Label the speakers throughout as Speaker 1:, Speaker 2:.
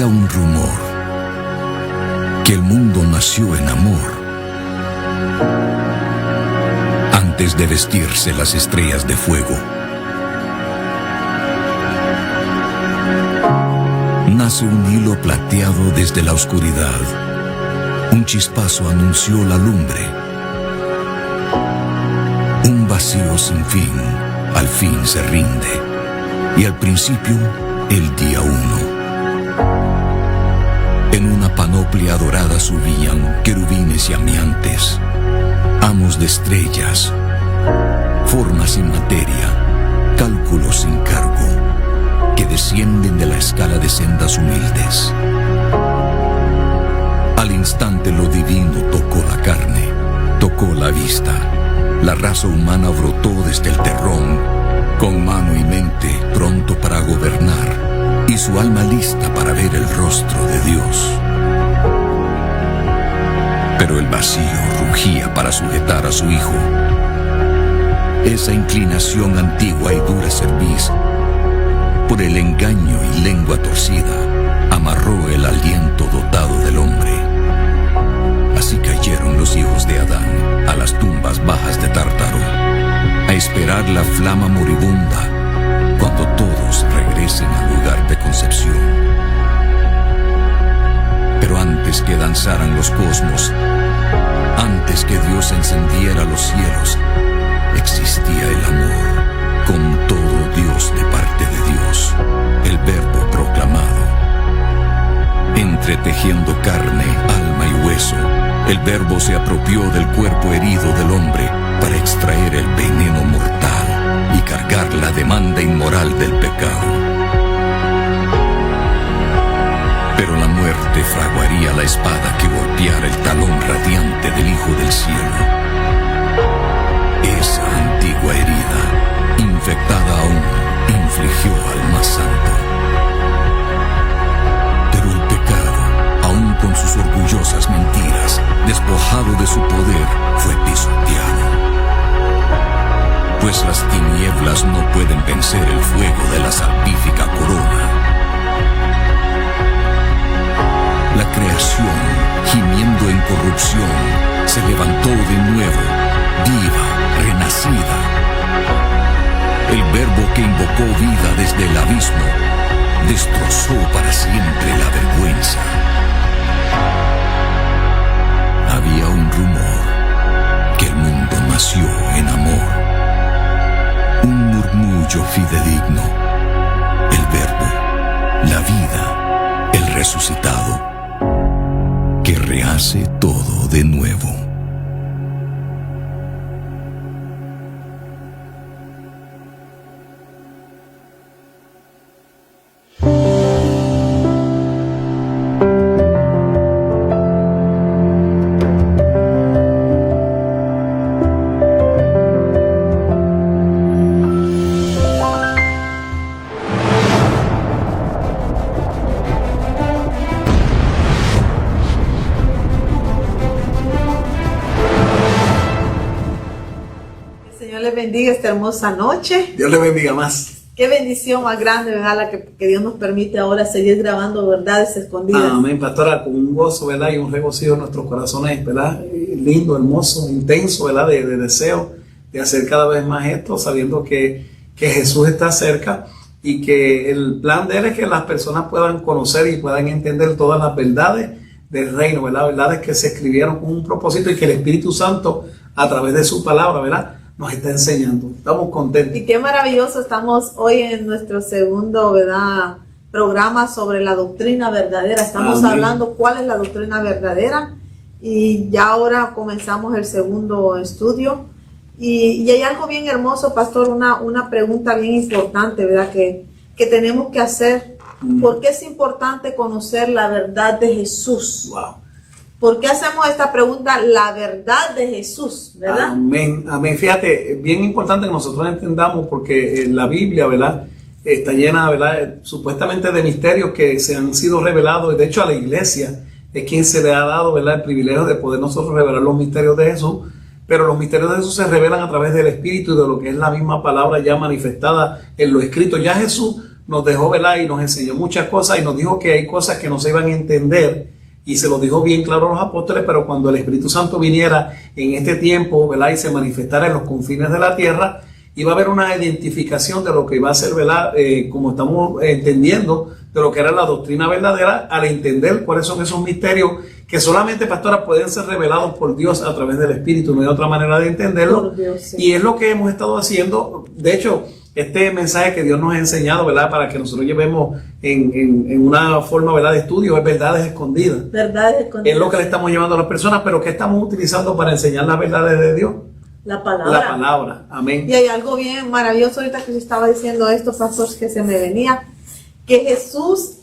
Speaker 1: un rumor que el mundo nació en amor antes de vestirse las estrellas de fuego. Nace un hilo plateado desde la oscuridad. Un chispazo anunció la lumbre. Un vacío sin fin al fin se rinde. Y al principio, el día uno. En una panoplia dorada subían querubines llameantes, amos de estrellas, formas sin materia, cálculos sin cargo, que descienden de la escala de sendas humildes. Al instante lo divino tocó la carne, tocó la vista. La raza humana brotó desde el terrón, con mano y mente pronto para gobernar, y su alma lista para ver el rostro de Dios. Pero el vacío rugía para sujetar a su hijo. Esa inclinación antigua y dura cerviz, por el engaño y lengua torcida, amarró el aliento dotado del hombre. Así cayeron los hijos de Adán a las tumbas bajas de Tártaro, a esperar la flama moribunda cuando todos regresen al lugar de concepción. Pero antes que danzaran los cosmos, antes que Dios encendiera los cielos, existía el amor, con todo Dios de parte de Dios, el verbo proclamado. Entretejiendo carne, alma y hueso, el verbo se apropió del cuerpo herido del hombre para extraer el veneno mortal y cargar la demanda inmoral del pecado. Pero la muerte fraguaría la espada que golpeara el talón radiante del Hijo del Cielo. Esa antigua herida, infectada aún, infligió al más santo. Pero el pecado, aún con sus orgullosas mentiras, despojado de su poder, fue pisoteado. Pues las tinieblas no pueden vencer el fuego de la salvífica corona. La creación, gimiendo en corrupción, se levantó de nuevo, viva, renacida. El verbo que invocó vida desde el abismo destrozó para siempre la vergüenza. Había un rumor que el mundo nació en amor. Un murmullo fidedigno, el verbo, la vida, el resucitado, que rehace todo de nuevo.
Speaker 2: Bendiga esta hermosa noche.
Speaker 3: Dios le bendiga más.
Speaker 2: Qué bendición más grande, ¿verdad? La que Dios nos permite ahora seguir grabando verdades escondidas.
Speaker 3: Amén, pastora, con un gozo, ¿verdad? Y un regocijo en nuestros corazones, ¿verdad? Lindo, hermoso, intenso, ¿verdad? De deseo de hacer cada vez más esto, sabiendo que Jesús está cerca y que el plan de Él es que las personas puedan conocer y puedan entender todas las verdades del reino, ¿verdad? Verdades que se escribieron con un propósito y que el Espíritu Santo, a través de su palabra, ¿verdad?, nos está enseñando. Estamos contentos.
Speaker 2: Y qué maravilloso, estamos hoy en nuestro segundo, ¿verdad?, programa sobre la doctrina verdadera. Estamos hablando cuál es la doctrina verdadera y ya ahora comenzamos el segundo estudio. Y hay algo bien hermoso, pastor, una pregunta bien importante, ¿verdad?, que tenemos que hacer. ¿Por qué es importante conocer la verdad de Jesús?
Speaker 3: Wow.
Speaker 2: ¿Por qué hacemos esta pregunta? La verdad de Jesús, ¿verdad?
Speaker 3: Amén, amén. Fíjate, es bien importante que nosotros entendamos porque la Biblia, ¿verdad?, está llena, ¿verdad?, supuestamente de misterios que se han sido revelados. De hecho, a la iglesia es quien se le ha dado, ¿verdad?, el privilegio de poder nosotros revelar los misterios de Jesús. Pero los misterios de Jesús se revelan a través del Espíritu y de lo que es la misma palabra ya manifestada en lo escrito. Ya Jesús nos dejó, ¿verdad? Y nos enseñó muchas cosas y nos dijo que hay cosas que no se iban a entender y se lo dijo bien claro a los apóstoles, pero cuando el Espíritu Santo viniera en este tiempo, ¿verdad? Y se manifestara en los confines de la tierra, iba a haber una identificación de lo que iba a ser, ¿verdad? Como estamos entendiendo, de lo que era la doctrina verdadera, al entender cuáles son esos misterios que solamente, pastora, pueden ser revelados por Dios a través del Espíritu. No hay otra manera de entenderlo.
Speaker 2: Dios, sí.
Speaker 3: Y es lo que hemos estado haciendo. De hecho, este mensaje que Dios nos ha enseñado, ¿verdad? Para que nosotros llevemos en una forma, ¿verdad? De estudio, es verdades escondidas.
Speaker 2: Verdades escondidas.
Speaker 3: Es lo que le estamos llevando a las personas, pero ¿qué estamos utilizando para enseñar las verdades de Dios?
Speaker 2: La palabra.
Speaker 3: La palabra. Amén.
Speaker 2: Y hay algo bien maravilloso ahorita que se estaba diciendo esto, pastor, que se me venía, que Jesús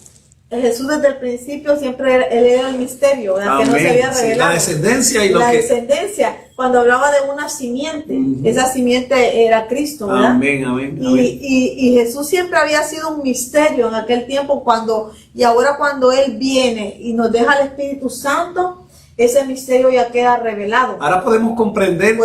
Speaker 2: desde el principio siempre él era el misterio, ¿verdad? Que no se había revelado.
Speaker 3: Sí, la descendencia y lo
Speaker 2: la
Speaker 3: que...
Speaker 2: descendencia, cuando hablaba de una simiente, esa simiente era Cristo, ¿verdad?
Speaker 3: Amén, amén, amén.
Speaker 2: Y Jesús siempre había sido un misterio en aquel tiempo y ahora cuando Él viene y nos deja el Espíritu Santo, ese misterio ya queda revelado.
Speaker 3: Ahora podemos comprender.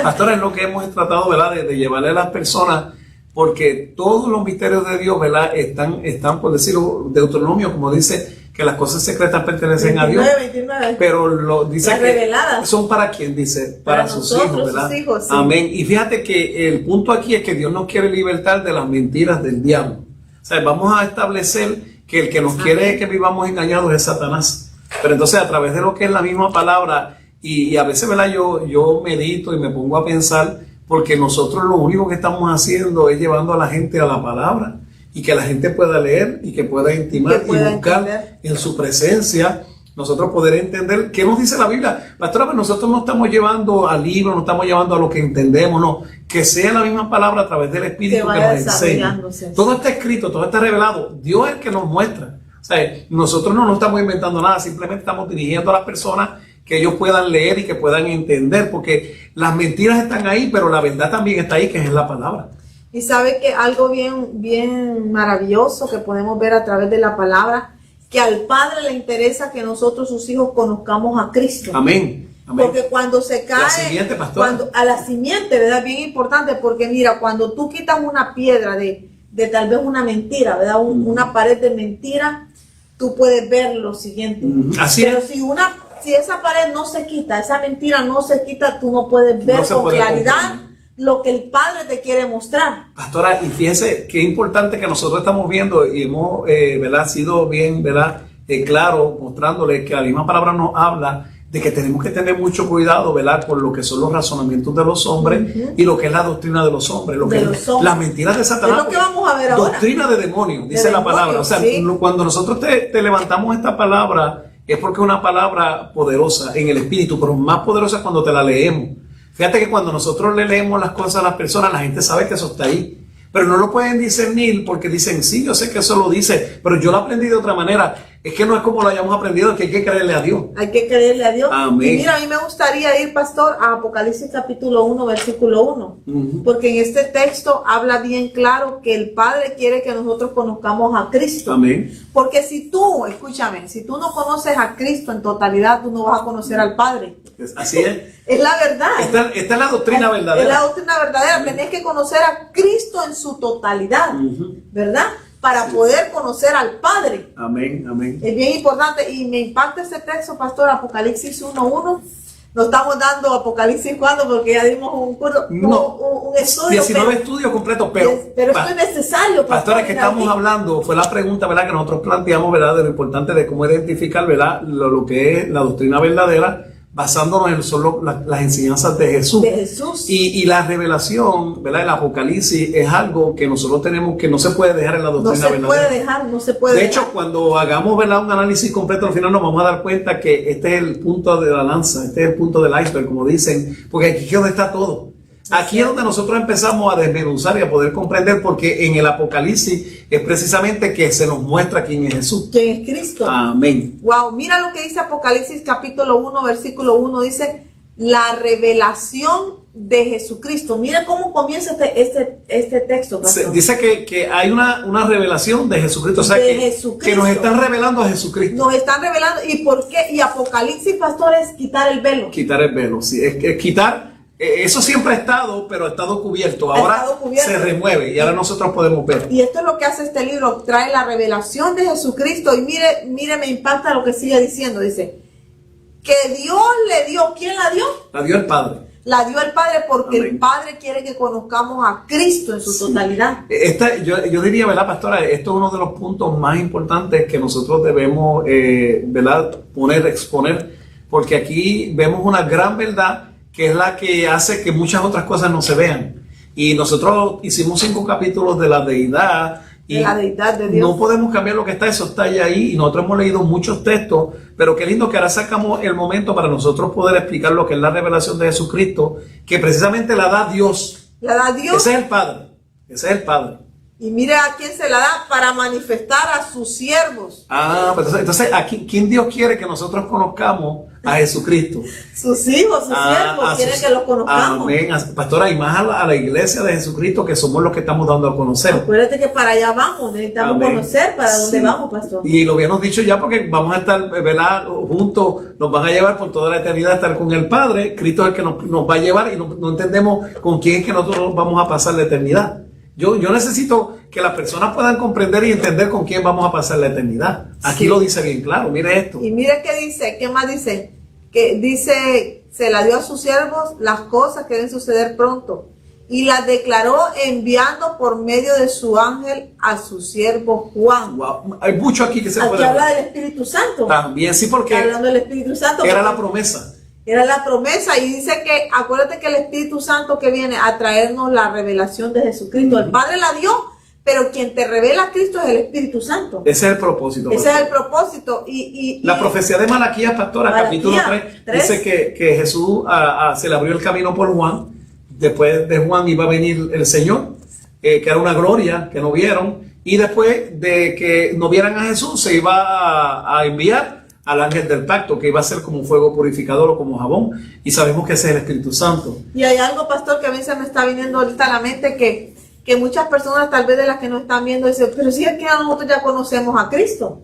Speaker 3: Pastora, es lo que hemos tratado, ¿verdad? De llevarle a las personas, porque todos los misterios de Dios, ¿verdad? Están, por decirlo, Deuteronomio, como dice, que las cosas secretas pertenecen 29, a Dios.
Speaker 2: 29.
Speaker 3: Pero dice
Speaker 2: las
Speaker 3: que
Speaker 2: reveladas
Speaker 3: son para quién, dice, para sus hijos, ¿verdad?
Speaker 2: Sus hijos, sí.
Speaker 3: Amén. Y fíjate que el punto aquí es que Dios nos quiere libertar de las mentiras del diablo. O sea, vamos a establecer que el que nos quiere que vivamos engañados es Satanás. Pero entonces, a través de lo que es la misma palabra, y a veces, ¿verdad? Yo medito y me pongo a pensar, porque nosotros lo único que estamos haciendo es llevando a la gente a la palabra, y que la gente pueda leer y que pueda intimar y buscar en su presencia, nosotros poder entender qué nos dice la Biblia. Pastora, nosotros no estamos llevando al libro, no estamos llevando a lo que entendemos, no, que sea la misma palabra a través del Espíritu que nos enseña. Todo está escrito, todo está revelado, Dios es el que nos muestra. O sea, nosotros no nos estamos inventando nada, simplemente estamos dirigiendo a las personas que ellos puedan leer y que puedan entender, porque las mentiras están ahí, pero la verdad también está ahí, que es la palabra.
Speaker 2: Y sabe que algo bien maravilloso que podemos ver a través de la palabra, que al Padre le interesa que nosotros, sus hijos, conozcamos a Cristo.
Speaker 3: Amén. Amén.
Speaker 2: Porque cuando se cae,
Speaker 3: la simiente,
Speaker 2: a la simiente, ¿verdad? Bien importante, porque mira, cuando tú quitas una piedra de tal vez una mentira, ¿verdad? Una pared de mentira, tú puedes ver lo siguiente.
Speaker 3: Así
Speaker 2: pero
Speaker 3: es.
Speaker 2: si esa pared no se quita, esa mentira no se quita, tú no puedes ver con claridad lo que el Padre te quiere mostrar.
Speaker 3: Pastora, y fíjense qué importante que nosotros estamos viendo y hemos, ¿verdad? Sido bien, ¿verdad? Claro, mostrándole que la misma palabra nos habla de que tenemos que tener mucho cuidado, ¿verdad? Por lo que son los razonamientos de los hombres y lo que es la doctrina de los hombres, las mentiras de Satanás.
Speaker 2: Es lo que vamos a ver ahora.
Speaker 3: Doctrina de demonios, dice la palabra. O sea, cuando nosotros te levantamos esta palabra, es porque es una palabra poderosa en el espíritu, pero más poderosa cuando te la leemos. Fíjate que cuando nosotros le leemos las cosas a las personas, la gente sabe que eso está ahí. Pero no lo pueden discernir porque dicen, sí, yo sé que eso lo dice, pero yo lo aprendí de otra manera. Es que no es como lo hayamos aprendido, es que hay que creerle a Dios.
Speaker 2: Hay que creerle a Dios.
Speaker 3: Amén.
Speaker 2: Y mira, a mí me gustaría ir, pastor, a Apocalipsis capítulo 1, versículo 1. Porque en este texto habla bien claro que el Padre quiere que nosotros conozcamos a Cristo.
Speaker 3: Amén.
Speaker 2: Porque si tú, escúchame, si tú no conoces a Cristo en totalidad, tú no vas a conocer al Padre.
Speaker 3: Así es.
Speaker 2: Es la verdad.
Speaker 3: Esta es la doctrina verdadera.
Speaker 2: Es la doctrina verdadera. Tenés que conocer a Cristo en su totalidad, ¿verdad? Para poder conocer al Padre.
Speaker 3: Amén, amén.
Speaker 2: Es bien importante y me impacta este texto, pastor, Apocalipsis 1:1. No estamos dando Apocalipsis cuando porque ya dimos un estudio.
Speaker 3: 19 estudios completos, pero
Speaker 2: esto es necesario.
Speaker 3: Pastora, que estamos hablando, fue la pregunta, ¿verdad? Que nosotros planteamos, ¿verdad? De lo importante de cómo identificar, ¿verdad? Lo que es la doctrina verdadera, basándonos en solo las enseñanzas de Jesús. Y la revelación, ¿verdad? El Apocalipsis es algo que nosotros tenemos que no se puede dejar en la doctrina verdadera.
Speaker 2: No se puede dejar.
Speaker 3: De hecho, cuando hagamos, ¿verdad? Un análisis completo, al final nos vamos a dar cuenta que este es el punto de la lanza, este es el punto del iceberg, como dicen, porque aquí es donde está todo. Aquí es donde nosotros empezamos a desmenuzar y a poder comprender, porque en el Apocalipsis es precisamente que se nos muestra quién es Jesús.
Speaker 2: ¿Quién es Cristo?
Speaker 3: Amén.
Speaker 2: Wow, mira lo que dice Apocalipsis capítulo 1, versículo 1, dice la revelación de Jesucristo. Mira cómo comienza este texto, pastor.
Speaker 3: Dice que hay una revelación de Jesucristo, o sea, que nos están revelando a Jesucristo.
Speaker 2: Nos están revelando, ¿y por qué? Y Apocalipsis, pastor, es quitar el velo.
Speaker 3: Quitar el velo, sí, es quitar Eso siempre ha estado, pero ha estado cubierto. Ahora se remueve y ahora nosotros podemos ver.
Speaker 2: Y esto es lo que hace este libro, trae la revelación de Jesucristo. Y mire, me impacta lo que sigue diciendo. Dice, que Dios le dio, ¿quién la dio?
Speaker 3: La dio el Padre.
Speaker 2: La dio el Padre porque
Speaker 3: Amén.
Speaker 2: el Padre quiere que conozcamos a Cristo en su totalidad.
Speaker 3: Yo diría, ¿verdad, pastora? Esto es uno de los puntos más importantes que nosotros debemos, ¿verdad?, exponer, porque aquí vemos una gran verdad que es la que hace que muchas otras cosas no se vean. Y nosotros hicimos 5 capítulos de la deidad. Y
Speaker 2: de la deidad de Dios.
Speaker 3: No podemos cambiar lo que está, eso está ahí. Y nosotros hemos leído muchos textos, pero qué lindo que ahora sacamos el momento para nosotros poder explicar lo que es la revelación de Jesucristo, que precisamente la da Dios.
Speaker 2: La da Dios.
Speaker 3: Ese es el Padre. Ese es el Padre.
Speaker 2: Y mire a quién se la da, para manifestar a sus siervos.
Speaker 3: Pues entonces aquí, ¿quién Dios quiere que nosotros conozcamos? A Jesucristo.
Speaker 2: Sus hijos, sus siervos, quieren que los conozcamos.
Speaker 3: Amén. Pastora, y más a la iglesia de Jesucristo, que somos los que estamos dando a conocer.
Speaker 2: Acuérdate que para allá vamos, necesitamos
Speaker 3: Amén.
Speaker 2: Conocer para dónde vamos, pastor.
Speaker 3: Y lo habíamos dicho ya, porque vamos a estar, ¿verdad?, juntos, nos van a llevar por toda la eternidad a estar con el Padre. Cristo es el que nos va a llevar y no entendemos con quién es que nosotros vamos a pasar la eternidad. Yo necesito que las personas puedan comprender y entender con quién vamos a pasar la eternidad. Aquí lo dice bien claro, mire esto.
Speaker 2: Y mire qué dice, qué más dice. Que dice, se la dio a sus siervos las cosas que deben suceder pronto. Y las declaró enviando por medio de su ángel a su siervo Juan.
Speaker 3: Wow. Hay mucho aquí que se puede
Speaker 2: ver. Aquí habla del Espíritu Santo.
Speaker 3: También, sí, porque
Speaker 2: está hablando del Espíritu Santo.
Speaker 3: Era la promesa.
Speaker 2: Era la promesa, y dice que, acuérdate que el Espíritu Santo que viene a traernos la revelación de Jesucristo. El Padre la dio, pero quien te revela a Cristo es el Espíritu Santo.
Speaker 3: Ese es el propósito.
Speaker 2: Ese es el propósito.
Speaker 3: La profecía de Malaquías, pastora, capítulo 3, dice que Jesús se le abrió el camino por Juan. Después de Juan iba a venir el Señor, que era una gloria que no vieron. Y después de que no vieran a Jesús, se iba a enviar al ángel del pacto, que iba a ser como un fuego purificador o como jabón, y sabemos que ese es el Espíritu Santo.
Speaker 2: Y hay algo, pastor, que a mí se me está viniendo ahorita a la mente, que muchas personas, tal vez de las que nos están viendo, dicen, pero si es que nosotros ya conocemos a Cristo.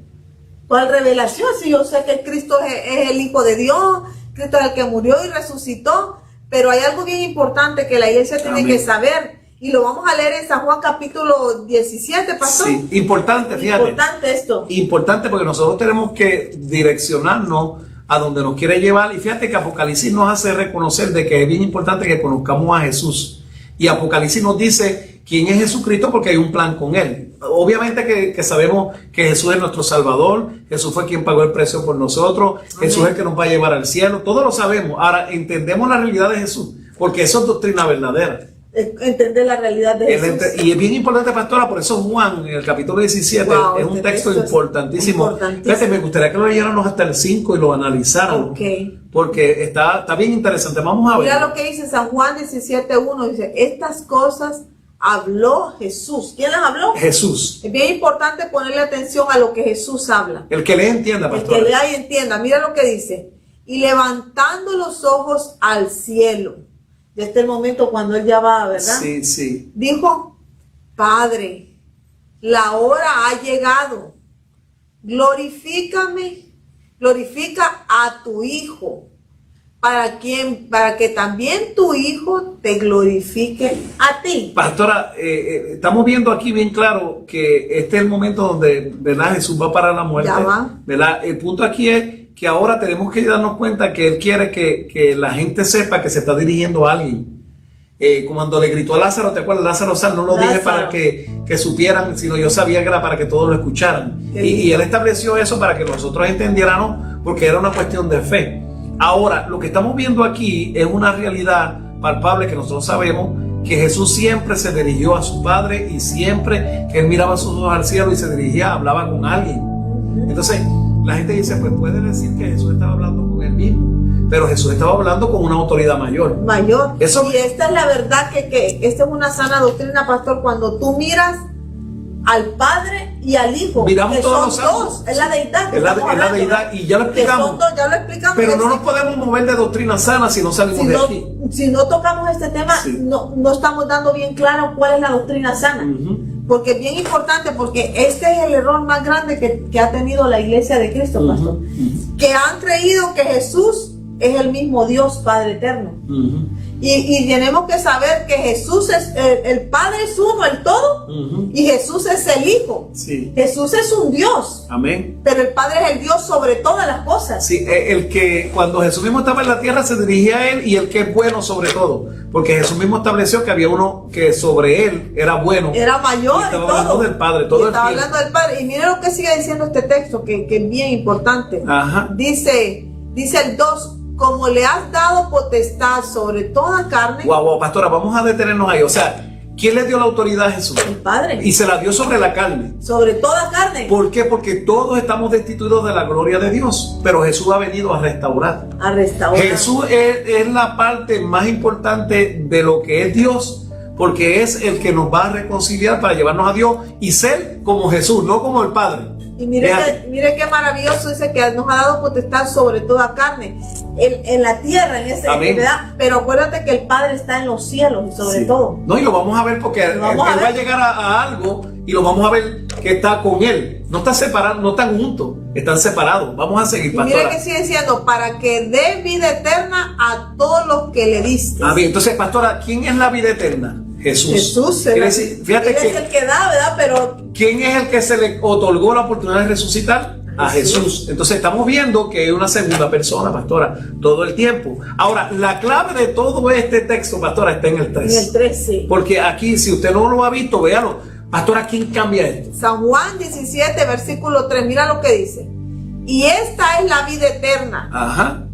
Speaker 2: ¿Cuál revelación? Si yo sé que Cristo es el Hijo de Dios, Cristo es el que murió y resucitó, pero hay algo bien importante que la iglesia tiene que saber. Y lo vamos a leer en San Juan capítulo 17, pastor.
Speaker 3: Sí, importante, fíjate.
Speaker 2: Importante esto.
Speaker 3: Importante, porque nosotros tenemos que direccionarnos a donde nos quiere llevar. Y fíjate que Apocalipsis nos hace reconocer de que es bien importante que conozcamos a Jesús. Y Apocalipsis nos dice quién es Jesucristo, porque hay un plan con él. Obviamente que sabemos que Jesús es nuestro Salvador. Jesús fue quien pagó el precio por nosotros. Amén. Jesús es el que nos va a llevar al cielo. Todo lo sabemos. Ahora entendemos la realidad de Jesús, porque eso es doctrina verdadera.
Speaker 2: Entender la realidad de Jesús.
Speaker 3: Y es bien importante, pastora, por eso Juan, en el capítulo 17, es un texto importantísimo. Fíjate, me gustaría que lo leyéramos hasta el 5 y lo analizáramos. Porque está bien interesante. Vamos a ver.
Speaker 2: Mira lo que dice San Juan 17:1, dice, estas cosas habló Jesús. ¿Quién las habló?
Speaker 3: Jesús.
Speaker 2: Es bien importante ponerle atención a lo que Jesús habla.
Speaker 3: El que lee entienda, pastora.
Speaker 2: El que lea y entienda. Mira lo que dice. Y levantando los ojos al cielo. Este es el momento cuando él ya va, ¿verdad?
Speaker 3: Sí, sí.
Speaker 2: Dijo, Padre, la hora ha llegado. Glorifícame, glorifica a tu Hijo, para que también tu Hijo te glorifique a ti.
Speaker 3: Pastora, estamos viendo aquí bien claro que este es el momento donde, ¿verdad?, Jesús va para la muerte.
Speaker 2: Ya va.
Speaker 3: ¿Verdad? El punto aquí es que ahora tenemos que darnos cuenta que Él quiere que la gente sepa que se está dirigiendo a alguien. Cuando le gritó a Lázaro, ¿te acuerdas? Lázaro, no lo dije para que supieran, sino yo sabía que era para que todos lo escucharan. Y Él estableció eso para que nosotros entendiéramos, porque era una cuestión de fe. Ahora, lo que estamos viendo aquí es una realidad palpable que nosotros sabemos, que Jesús siempre se dirigió a su Padre, y siempre que Él miraba sus ojos al cielo y se dirigía, hablaba con alguien. Entonces, la gente dice, pues puede decir que Jesús estaba hablando con él mismo, pero Jesús estaba hablando con una autoridad mayor.
Speaker 2: Y esta es la verdad, que esta es una sana doctrina, pastor. Cuando tú miras al Padre y al Hijo,
Speaker 3: miramos
Speaker 2: que
Speaker 3: todos
Speaker 2: son
Speaker 3: los
Speaker 2: dos, es la deidad.
Speaker 3: Es la deidad, y ya lo explicamos.
Speaker 2: Ya lo explicamos.
Speaker 3: Pero no nos podemos mover de doctrina sana si no salimos de aquí.
Speaker 2: Si no tocamos este tema, no estamos dando bien claro cuál es la doctrina sana. Porque es bien importante, porque este es el error más grande que ha tenido la iglesia de Cristo, pastor. Que han creído que Jesús es el mismo Dios Padre Eterno. Y tenemos que saber que Jesús es, el Padre es uno, el todo, y Jesús es el Hijo.
Speaker 3: Sí.
Speaker 2: Jesús es un Dios.
Speaker 3: Amén.
Speaker 2: Pero el Padre es el Dios sobre todas las cosas.
Speaker 3: Sí, el que cuando Jesús mismo estaba en la tierra se dirigía a él, y el que es bueno sobre todo, porque Jesús mismo estableció que había uno que sobre él era bueno.
Speaker 2: Era mayor.
Speaker 3: Y estaba
Speaker 2: y todo.
Speaker 3: hablando del Padre, todo
Speaker 2: Y
Speaker 3: el
Speaker 2: estaba
Speaker 3: tiempo.
Speaker 2: hablando del Padre. Y mire lo que sigue diciendo este texto, que es bien importante.
Speaker 3: Ajá.
Speaker 2: Dice el 2, como le has dado potestad sobre toda carne.
Speaker 3: Wow, pastora, vamos a detenernos ahí. O sea, ¿quién le dio la autoridad a Jesús?
Speaker 2: El Padre.
Speaker 3: Y se la dio sobre la carne.
Speaker 2: Sobre toda carne.
Speaker 3: ¿Por qué? Porque todos estamos destituidos de la gloria de Dios, pero Jesús ha venido a restaurar.
Speaker 2: A restaurar.
Speaker 3: Jesús es la parte más importante de lo que es Dios, porque es el que nos va a reconciliar para llevarnos a Dios y ser como Jesús, no como el Padre.
Speaker 2: Y mire qué maravilloso, dice que nos ha dado potestad sobre toda carne, en la tierra, en esa ¿verdad? Pero acuérdate que el Padre está en los cielos y sobre todo.
Speaker 3: No, y lo vamos a ver porque él va a llegar a algo y lo vamos a ver que está con él. No están separados, no están juntos, están separados. Vamos a seguir, pastora.
Speaker 2: Y mire que sigue diciendo, para que dé vida eterna a todos los que le diste.
Speaker 3: Bien, entonces, pastora, ¿quién es la vida eterna? Jesús.
Speaker 2: Jesús
Speaker 3: fíjate
Speaker 2: él es el que da, ¿verdad? Pero
Speaker 3: ¿quién es el que se le otorgó la oportunidad de resucitar? A Jesús. Entonces estamos viendo que es una segunda persona, pastora, todo el tiempo. Ahora, la clave de todo este texto, pastora, está en el 3.
Speaker 2: En el 3, sí.
Speaker 3: Porque aquí, si usted no lo ha visto, véalo. Pastora, ¿quién cambia esto?
Speaker 2: San Juan 17, versículo 3, mira lo que dice. Y esta es la vida eterna.
Speaker 3: Ajá.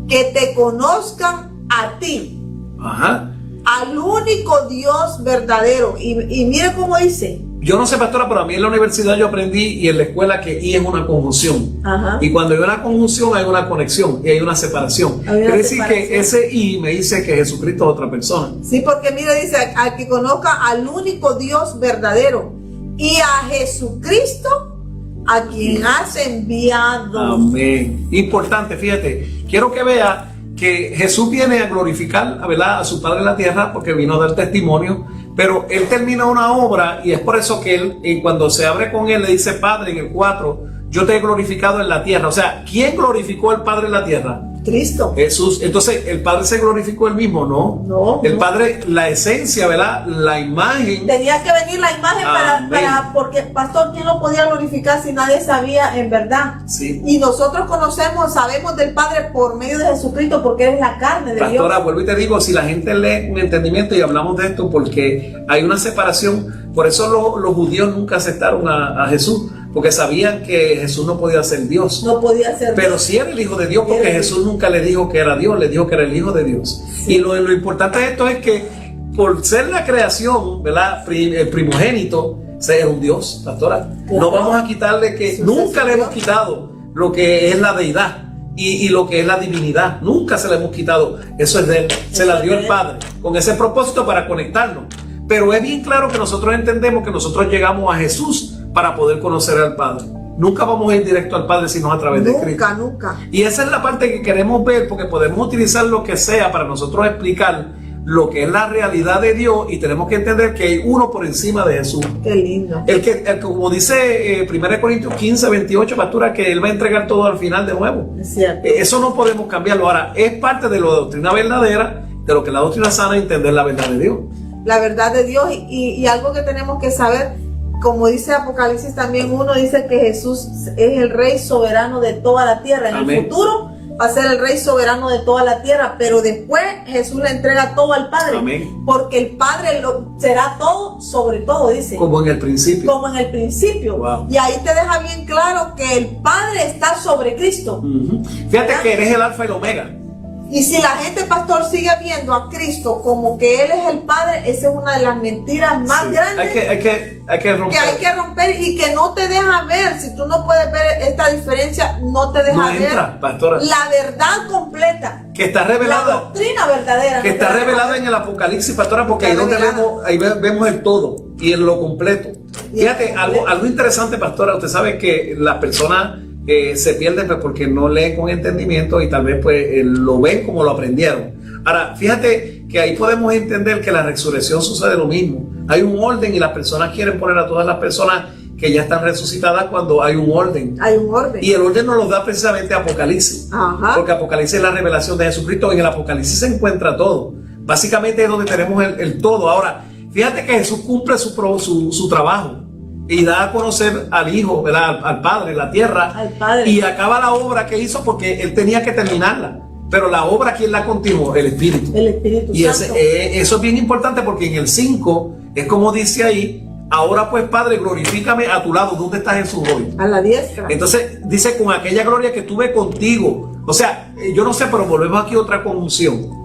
Speaker 2: Que te conozcan a ti.
Speaker 3: Ajá.
Speaker 2: Al único Dios verdadero. Y mire cómo dice.
Speaker 3: Yo no sé, pastora, pero a mí en la universidad yo aprendí y en la escuela que y es una conjunción.
Speaker 2: Ajá.
Speaker 3: Y cuando hay una conjunción hay una conexión y hay una separación. Quiere decir que ese y me dice que Jesucristo es otra persona.
Speaker 2: Sí, porque mire, dice, al que conozca al único Dios verdadero y a Jesucristo a quien has enviado.
Speaker 3: Amén. Importante, fíjate, quiero que vea que Jesús viene a glorificar, ¿verdad?, a su Padre en la tierra porque vino a dar testimonio, pero Él termina una obra y es por eso que Él, cuando se abre con Él, le dice, Padre, en el 4, yo te he glorificado en la tierra. O sea, ¿quién glorificó al Padre en la tierra?
Speaker 2: Cristo.
Speaker 3: Jesús. Entonces, ¿el Padre se glorificó él mismo? No. El Padre, la esencia, ¿verdad? La imagen.
Speaker 2: Tenía que venir la imagen porque, pastor, ¿quién lo podía glorificar si nadie sabía en verdad?
Speaker 3: Sí.
Speaker 2: Y nosotros sabemos del Padre por medio de Jesucristo, porque Él es la carne de Dios.
Speaker 3: Pastora, vuelvo y te digo, si la gente lee un entendimiento, y hablamos de esto porque hay una separación, por eso los judíos nunca aceptaron a Jesús, porque sabían que Jesús no podía ser Dios.
Speaker 2: No podía ser
Speaker 3: Pero
Speaker 2: Dios.
Speaker 3: sí era el Hijo de Dios, porque Jesús nunca le dijo que era Dios, le dijo que era el Hijo de Dios. Sí. Y lo importante de esto es que por ser la creación, ¿verdad?, el primogénito, ser un Dios, pastora. Claro. No vamos a quitarle que Jesús nunca le hemos quitado lo que es la deidad y lo que es la divinidad. Nunca se le hemos quitado. Eso es de Él. Se la dio el Padre con ese propósito para conectarnos. Pero es bien claro que nosotros entendemos que nosotros llegamos a Jesús para poder conocer al Padre. Nunca vamos a ir directo al Padre sino a través de Cristo.
Speaker 2: Nunca.
Speaker 3: Y esa es la parte que queremos ver, porque podemos utilizar lo que sea para nosotros explicar lo que es la realidad de Dios, y tenemos que entender que hay uno por encima de Jesús.
Speaker 2: Qué lindo.
Speaker 3: Como dice 1 Corintios 15, 28, pastora, que Él va a entregar todo al final de nuevo.
Speaker 2: Es cierto.
Speaker 3: Eso no podemos cambiarlo. Ahora, es parte de la doctrina verdadera, de lo que la doctrina sana, entender la verdad de Dios.
Speaker 2: La verdad de Dios, y algo que tenemos que saber, como dice Apocalipsis también, uno dice que Jesús es el Rey soberano de toda la tierra. En Amén. El futuro va a ser el Rey soberano de toda la tierra, pero después Jesús le entrega todo al Padre. Amén. Porque el Padre será todo sobre todo, dice.
Speaker 3: Como en el principio.
Speaker 2: Como en el principio.
Speaker 3: Wow.
Speaker 2: Y ahí te deja bien claro que el Padre está sobre Cristo.
Speaker 3: Fíjate, ¿verdad?, que eres el alfa y el omega.
Speaker 2: Y si la gente, pastor, sigue viendo a Cristo como que Él es el Padre, esa es una de las mentiras más grandes
Speaker 3: hay que romper.
Speaker 2: Que hay que romper y que no te deja ver. Si tú no puedes ver esta diferencia, no te deja ver
Speaker 3: pastora,
Speaker 2: la verdad completa.
Speaker 3: Que está revelada.
Speaker 2: La doctrina verdadera.
Speaker 3: Que está revelada en el Apocalipsis, pastora, porque ahí vemos el todo y en lo completo. Fíjate, algo interesante, pastora. Usted sabe que las personas se pierden porque no leen con entendimiento y tal vez pues lo ven como lo aprendieron. Ahora, fíjate que ahí podemos entender que la resurrección sucede lo mismo. Hay un orden y las personas quieren poner a todas las personas que ya están resucitadas cuando hay un orden.
Speaker 2: Hay un orden.
Speaker 3: Y el orden nos lo da precisamente Apocalipsis.
Speaker 2: Ajá.
Speaker 3: Porque Apocalipsis es la revelación de Jesucristo. En el Apocalipsis se encuentra todo. básicamente es donde tenemos el todo. Ahora, fíjate que Jesús cumple su trabajo y da a conocer al Hijo, ¿verdad? Al Padre, la tierra,
Speaker 2: al Padre.
Speaker 3: Y acaba la obra que hizo porque Él tenía que terminarla. Pero la obra, ¿quién la continuó? El Espíritu.
Speaker 2: El Espíritu
Speaker 3: y
Speaker 2: Santo.
Speaker 3: Eso es bien importante porque en el 5 es como dice ahí: ahora pues, Padre, glorifícame a tu lado. ¿Dónde está Jesús hoy?
Speaker 2: A la diestra.
Speaker 3: Entonces dice: con aquella gloria que tuve contigo. O sea, yo no sé, pero volvemos aquí a otra conjunción.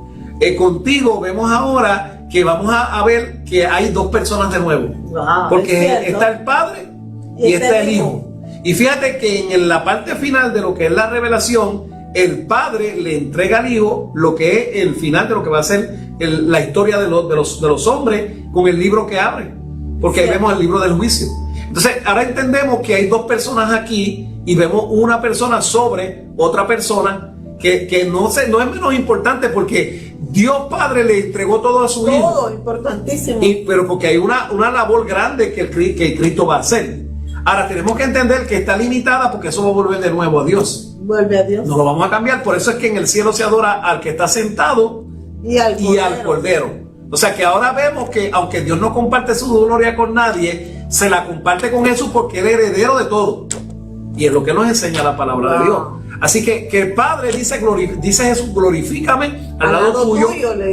Speaker 3: Contigo vemos ahora que vamos a ver que hay dos personas de nuevo.
Speaker 2: Wow,
Speaker 3: porque está el Padre y está el Hijo. Y fíjate que en la parte final de lo que es la revelación, el Padre le entrega al Hijo lo que es el final de lo que va a ser la historia de los hombres con el libro que abre. Porque ahí vemos el libro del juicio. Entonces, ahora entendemos que hay dos personas aquí y vemos una persona sobre otra persona que no es menos importante, porque Dios Padre le entregó todo a su Hijo.
Speaker 2: Todo, importantísimo.
Speaker 3: Pero porque hay una labor grande que Cristo va a hacer. Ahora tenemos que entender que está limitada porque eso va a volver de nuevo a Dios.
Speaker 2: Vuelve a Dios.
Speaker 3: No lo vamos a cambiar. Por eso es que en el cielo se adora al que está sentado y al Cordero. O sea que ahora vemos que aunque Dios no comparte su gloria con nadie, se la comparte con Jesús porque Él es heredero de todo. Y es lo que nos enseña la palabra de Dios. Así que el Padre dice Jesús: glorifícame al lado tuyo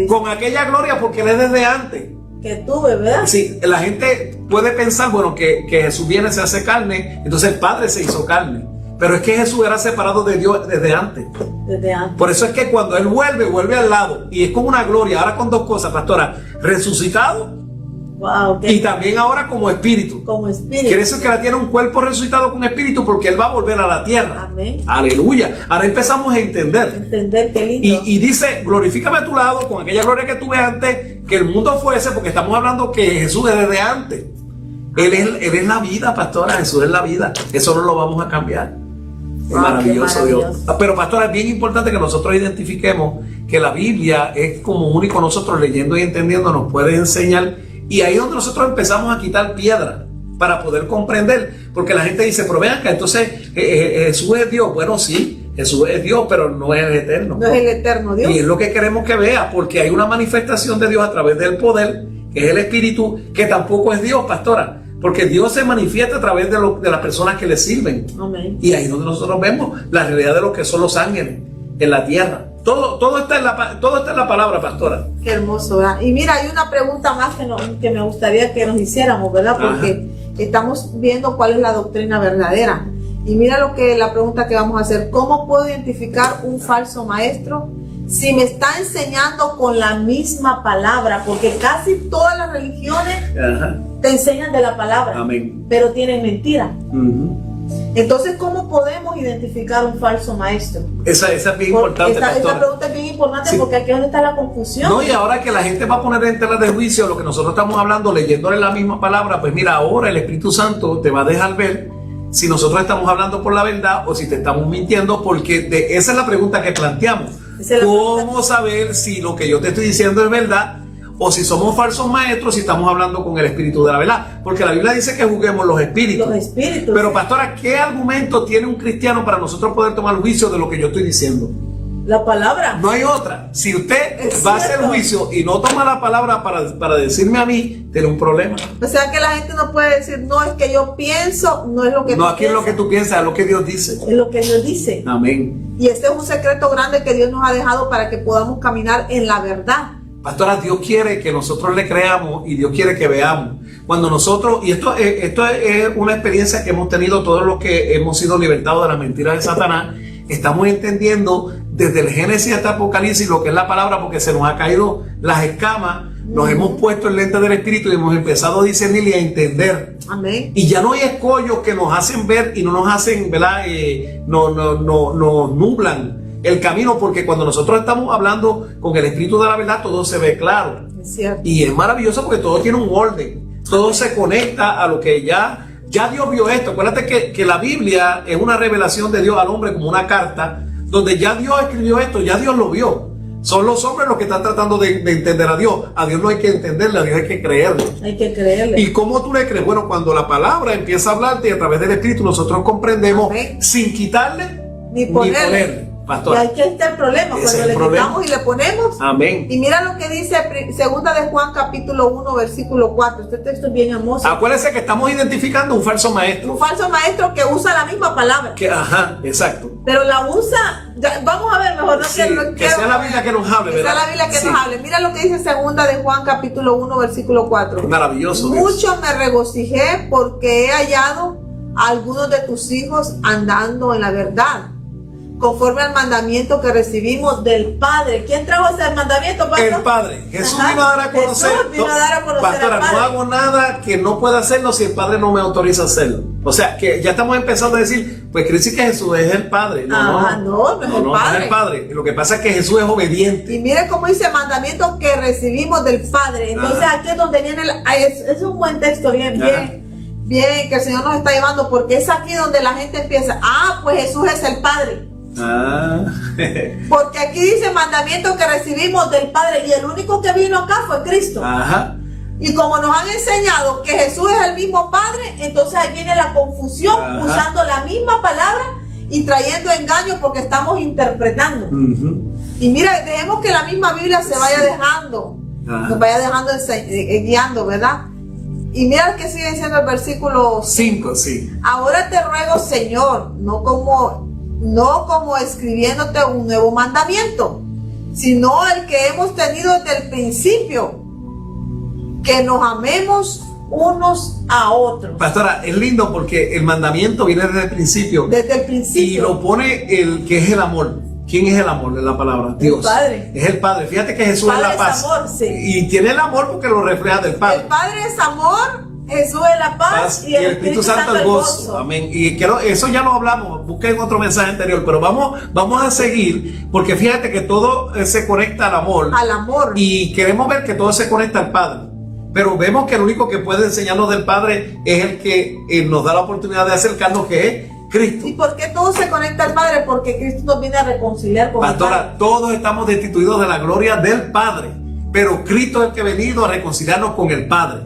Speaker 3: con aquella gloria, porque Él es desde antes.
Speaker 2: Que tuve, ¿verdad?
Speaker 3: Sí, la gente puede pensar, bueno, que Jesús viene, se hace carne, entonces el Padre se hizo carne. Pero es que Jesús era separado de Dios desde antes.
Speaker 2: Desde antes.
Speaker 3: Por eso es que cuando Él vuelve al lado. Y es como una gloria. Ahora con dos cosas, pastora: resucitado.
Speaker 2: Wow,
Speaker 3: y también ahora como espíritu.
Speaker 2: Como espíritu.
Speaker 3: Quiere decir que ahora tiene un cuerpo resucitado con espíritu, porque Él va a volver a la tierra.
Speaker 2: Amén.
Speaker 3: Aleluya. Ahora empezamos a entender.
Speaker 2: Entender, qué lindo.
Speaker 3: Y dice: glorifícame a tu lado con aquella gloria que tuve antes que el mundo fuese, porque estamos hablando que Jesús es desde antes. Él es la vida, pastora. Jesús es la vida. Eso no lo vamos a cambiar. Es maravilloso, Dios. Pero, pastora, es bien importante que nosotros identifiquemos que la Biblia es como único nosotros leyendo y entendiendo nos puede enseñar. Y ahí es donde nosotros empezamos a quitar piedra para poder comprender. Porque la gente dice: pero vean acá, entonces Jesús es Dios. Bueno, sí, Jesús es Dios, pero no es el eterno.
Speaker 2: No es el eterno Dios.
Speaker 3: Y es lo que queremos que vea, porque hay una manifestación de Dios a través del poder, que es el Espíritu, que tampoco es Dios, pastora. Porque Dios se manifiesta a través de las personas que le sirven.
Speaker 2: Amén.
Speaker 3: Y ahí es donde nosotros vemos la realidad de lo que son los ángeles en la tierra. Todo está en la palabra, pastora.
Speaker 2: Qué hermoso, ¿verdad? Y mira, hay una pregunta más que me gustaría que nos hiciéramos, ¿verdad? Porque estamos viendo cuál es la doctrina verdadera. Y mira la pregunta que vamos a hacer: ¿cómo puedo identificar un falso maestro si me está enseñando con la misma palabra? Porque casi todas las religiones te enseñan de la palabra.
Speaker 3: Amén.
Speaker 2: Pero tienen mentira. Entonces, ¿cómo podemos identificar un falso maestro?
Speaker 3: Esa es bien importante,
Speaker 2: esta
Speaker 3: pastora.
Speaker 2: pregunta es bien importante, sí. Porque aquí es donde está la confusión.
Speaker 3: No, y ahora que la gente va a poner en tela de juicio lo que nosotros estamos hablando, leyéndole la misma palabra, pues mira, ahora el Espíritu Santo te va a dejar ver si nosotros estamos hablando por la verdad o si te estamos mintiendo, porque esa es la pregunta que planteamos. ¿Cómo saber si lo que yo te estoy diciendo es verdad o si somos falsos maestros, si estamos hablando con el Espíritu de la verdad? Porque la Biblia dice que juzguemos los espíritus.
Speaker 2: Los espíritus.
Speaker 3: Pero, pastora, ¿qué argumento tiene un cristiano para nosotros poder tomar juicio de lo que yo estoy diciendo?
Speaker 2: La palabra.
Speaker 3: No hay otra. Si usted va a hacer juicio y no toma la palabra para decirme a mí, tiene un problema.
Speaker 2: O sea que la gente no puede decir: no, es que yo pienso, no es lo que
Speaker 3: no,
Speaker 2: tú
Speaker 3: aquí es lo que tú piensas, es lo que Dios dice.
Speaker 2: Es lo que Dios dice.
Speaker 3: Amén.
Speaker 2: Y este es un secreto grande que Dios nos ha dejado para que podamos caminar en la verdad.
Speaker 3: Pastora, Dios quiere que nosotros le creamos y Dios quiere que veamos. Cuando nosotros, y esto es una experiencia que hemos tenido todos los que hemos sido libertados de las mentiras de Satanás, estamos entendiendo desde el Génesis hasta Apocalipsis lo que es la palabra, porque se nos ha caído las escamas, nos hemos puesto el lente del Espíritu y hemos empezado a discernir y a entender.
Speaker 2: Amén.
Speaker 3: Y ya no hay escollos que nos hacen ver y no nos hacen, ¿verdad? Nos nublan el camino, porque cuando nosotros estamos hablando con el Espíritu de la verdad, todo se ve claro.
Speaker 2: Es cierto.
Speaker 3: Y es maravilloso porque todo tiene un orden, todo se conecta a lo que ya Dios vio esto. Acuérdate que la Biblia es una revelación de Dios al hombre, como una carta, donde ya Dios escribió esto, ya Dios lo vio. Son los hombres los que están tratando de entender a Dios. A Dios no hay que entenderle, a Dios hay que creerle.
Speaker 2: Hay que creerle.
Speaker 3: ¿Y cómo tú le crees? Bueno, cuando la palabra empieza a hablarte y a través del Espíritu nosotros comprendemos, sin quitarle ni ponerle. pastor.
Speaker 2: Y aquí está el problema,
Speaker 3: Ese
Speaker 2: cuando
Speaker 3: es el
Speaker 2: le
Speaker 3: problema.
Speaker 2: quitamos y le ponemos.
Speaker 3: Amén.
Speaker 2: Y mira lo que dice segunda de Juan capítulo 1 versículo 4. Este texto es bien hermoso.
Speaker 3: Acuérdense que estamos identificando un falso maestro.
Speaker 2: Un falso maestro que usa la misma palabra,
Speaker 3: Ajá, exacto.
Speaker 2: pero la usa, vamos a ver mejor, no
Speaker 3: Sí,
Speaker 2: quiero,
Speaker 3: que sea la Biblia que nos hable,
Speaker 2: que sea
Speaker 3: ¿verdad?
Speaker 2: la Biblia que
Speaker 3: Sí.
Speaker 2: nos hable. Mira lo que dice segunda de Juan capítulo 1 versículo 4.
Speaker 3: Maravilloso. Dios.
Speaker 2: Mucho me regocijé porque he hallado a algunos de tus hijos andando en la verdad, conforme al mandamiento que recibimos del Padre. ¿Quién trajo ese mandamiento, pastor?
Speaker 3: El Padre. Jesús
Speaker 2: Ajá.
Speaker 3: vino a dar a conocer.
Speaker 2: Jesús vino a dar a conocer
Speaker 3: Pastora,
Speaker 2: al Padre.
Speaker 3: no hago nada que no pueda hacerlo si el Padre no me autoriza a hacerlo. O sea, que ya estamos empezando a decir, pues quiere decir que Jesús es el Padre. No es el
Speaker 2: Padre.
Speaker 3: es el Padre. Lo que pasa es que Jesús es obediente.
Speaker 2: Y mire cómo dice mandamiento que recibimos del Padre. Entonces aquí es donde viene es un buen texto, bien, que el Señor nos está llevando, porque es aquí donde la gente empieza, pues Jesús es el Padre. Porque aquí dice mandamiento que recibimos del Padre, y el único que vino acá fue Cristo.
Speaker 3: Ajá.
Speaker 2: Y como nos han enseñado que Jesús es el mismo Padre, entonces ahí viene la confusión, usando la misma palabra y trayendo engaño porque estamos interpretando. Y mira, dejemos que la misma Biblia se vaya dejando, nos vaya dejando guiando, ¿verdad? Y mira que sigue diciendo el versículo
Speaker 3: 5, sí.
Speaker 2: Ahora te ruego, Señor, no como escribiéndote un nuevo mandamiento, sino el que hemos tenido desde el principio, que nos amemos unos a otros.
Speaker 3: Pastora, es lindo porque el mandamiento viene desde el principio.
Speaker 2: Desde el principio.
Speaker 3: Y lo pone el que es el amor. ¿Quién es el amor de la palabra? Dios.
Speaker 2: El Padre.
Speaker 3: Es el Padre. Fíjate que Jesús es la paz.
Speaker 2: Es amor, sí.
Speaker 3: Y tiene el amor porque lo refleja del Padre.
Speaker 2: El Padre es amor, Jesús es la paz, y el Espíritu Santo el gozo.
Speaker 3: Amén. Y quiero, eso ya lo hablamos, busquen otro mensaje anterior, pero vamos a seguir, porque fíjate que todo se conecta al amor.
Speaker 2: Al amor.
Speaker 3: Y queremos ver que todo se conecta al Padre. Pero vemos que el único que puede enseñarnos del Padre es el que nos da la oportunidad de acercarnos, que es Cristo.
Speaker 2: ¿Y por qué todo se conecta al Padre? Porque Cristo nos viene a reconciliar con el Padre.
Speaker 3: Pastora, todos estamos destituidos de la gloria del Padre, pero Cristo es el que ha venido a reconciliarnos con el Padre.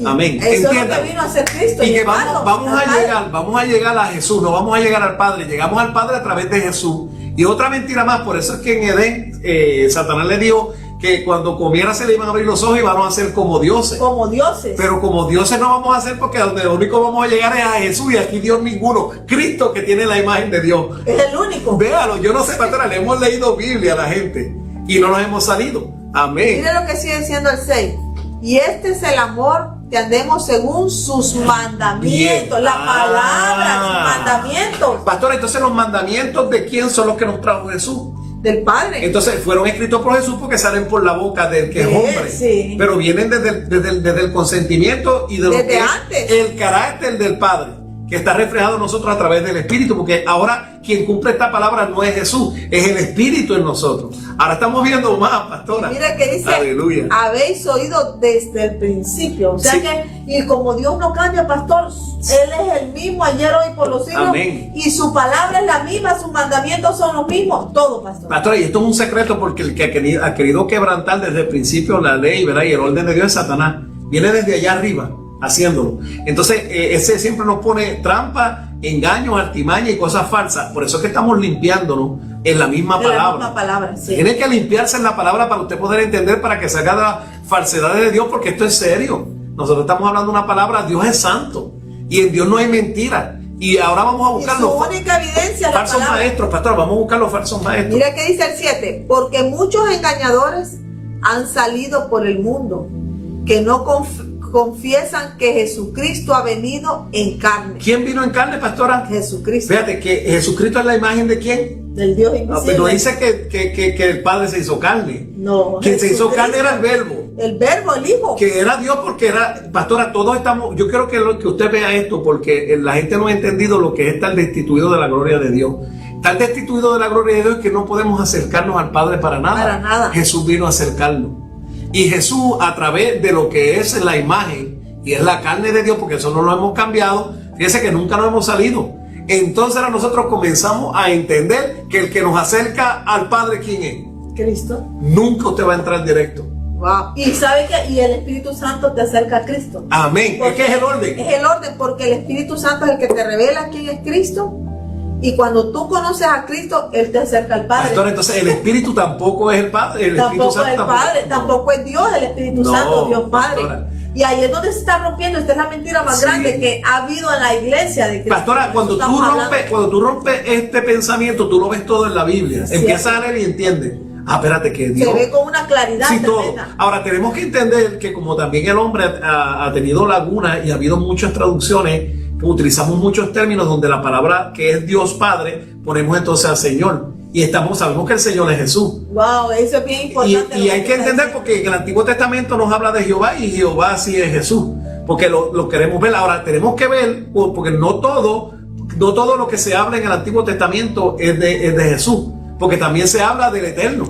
Speaker 3: Amén.
Speaker 2: Eso es lo que vino a hacer Cristo.
Speaker 3: Y que vamos a llegar a Jesús, no vamos a llegar al Padre, llegamos al Padre a través de Jesús. Y otra mentira más, por eso es que en Edén Satanás le dijo que cuando comiera se le iban a abrir los ojos y vamos a ser como dioses.
Speaker 2: Como dioses.
Speaker 3: Pero como dioses no vamos a ser, porque donde lo único vamos a llegar es a Jesús, y aquí Dios ninguno. Cristo, que tiene la imagen de Dios.
Speaker 2: Es el único.
Speaker 3: Véalo, yo no sé, pastora, le hemos leído Biblia a la gente y no nos hemos salido. Amén.
Speaker 2: Mire lo que sigue diciendo el 6. Y este es el amor, que andemos según sus mandamientos.
Speaker 3: Bien.
Speaker 2: La palabra, sus mandamientos.
Speaker 3: Pastor, entonces los mandamientos de quién son los que nos trajo Jesús.
Speaker 2: Del Padre.
Speaker 3: Entonces fueron escritos por Jesús porque salen por la boca del que es hombre.
Speaker 2: Sí.
Speaker 3: Pero vienen desde el consentimiento y de lo
Speaker 2: Desde
Speaker 3: que
Speaker 2: antes.
Speaker 3: es el carácter del Padre, que está reflejado en nosotros a través del Espíritu, porque ahora quien cumple esta palabra no es Jesús, es el Espíritu en nosotros. Ahora estamos viendo más, pastora.
Speaker 2: Y mira que dice,
Speaker 3: aleluya,
Speaker 2: habéis oído desde el principio. O sea
Speaker 3: sí.
Speaker 2: y como Dios no cambia, pastor, Él es el mismo ayer, hoy, por los siglos.
Speaker 3: Amén.
Speaker 2: Y su palabra es la misma, sus mandamientos son los mismos, todo, pastor.
Speaker 3: Pastora, y esto es un secreto, porque el que ha querido quebrantar desde el principio la ley, ¿verdad?, y el orden de Dios es Satanás. Viene desde allá arriba haciéndolo. Entonces, ese siempre nos pone trampa, engaños, artimaña y cosas falsas. Por eso es que estamos limpiándonos en la misma palabra.
Speaker 2: La misma palabra, sí.
Speaker 3: Tiene que limpiarse en la palabra para usted poder entender, para que salga de las falsedades de Dios, porque esto es serio. Nosotros estamos hablando de una palabra, Dios es santo y en Dios no hay mentira. Y ahora vamos a buscar los
Speaker 2: única evidencia,
Speaker 3: falsos maestros, pastor. Vamos a buscar los falsos maestros.
Speaker 2: Mira que dice el 7, porque muchos engañadores han salido por el mundo, que no confiesan que Jesucristo ha venido en carne.
Speaker 3: ¿Quién vino en carne, pastora?
Speaker 2: Jesucristo.
Speaker 3: Fíjate que Jesucristo es la imagen de ¿quién?
Speaker 2: Del Dios invisible.
Speaker 3: No dice que el Padre se hizo carne.
Speaker 2: No.
Speaker 3: Quien se hizo carne era el Verbo.
Speaker 2: El Verbo, el Hijo.
Speaker 3: Que era Dios, porque era, pastora, todos estamos, yo quiero que usted vea esto, porque la gente no ha entendido lo que es estar destituido de la gloria de Dios. Estar destituido de la gloria de Dios es que no podemos acercarnos al Padre para nada.
Speaker 2: Para nada.
Speaker 3: Jesús vino a acercarnos. Y Jesús, a través de lo que es la imagen, y es la carne de Dios, porque eso no lo hemos cambiado, fíjese que nunca nos hemos salido. Entonces ahora nosotros comenzamos a entender que el que nos acerca al Padre, ¿quién es?
Speaker 2: Cristo.
Speaker 3: Nunca usted va a entrar directo.
Speaker 2: Wow. Y sabe que el Espíritu Santo te acerca a Cristo.
Speaker 3: Amén. Es que es el orden.
Speaker 2: Es el orden, porque el Espíritu Santo es el que te revela quién es Cristo Y cuando tú conoces a Cristo, Él te acerca al Padre.
Speaker 3: Pastor, entonces el Espíritu tampoco es el Padre. El
Speaker 2: Tampoco
Speaker 3: Espíritu Santo
Speaker 2: es el Padre, tampoco es Dios, el Espíritu Santo, Dios Padre.
Speaker 3: Pastora.
Speaker 2: Y ahí es donde se está rompiendo. Esta es la mentira más grande que ha habido en la iglesia de Cristo.
Speaker 3: Pastora, cuando tú rompes este pensamiento, tú lo ves todo en la Biblia.
Speaker 2: Sí,
Speaker 3: empieza a leer y entiendes. Espérate, que Dios
Speaker 2: se ve con una claridad
Speaker 3: sí, todo.
Speaker 2: tremenda.
Speaker 3: Ahora tenemos que entender que como también el hombre ha tenido lagunas y ha habido muchas traducciones, utilizamos muchos términos donde la palabra que es Dios Padre, ponemos entonces al Señor. Y sabemos que el Señor es Jesús.
Speaker 2: Wow, eso es bien importante.
Speaker 3: Y hay que entender porque en el Antiguo Testamento nos habla de Jehová y Jehová sí es Jesús. Porque lo queremos ver. Ahora tenemos que ver, porque no todo lo que se habla en el Antiguo Testamento es de Jesús. Porque también se habla del Eterno.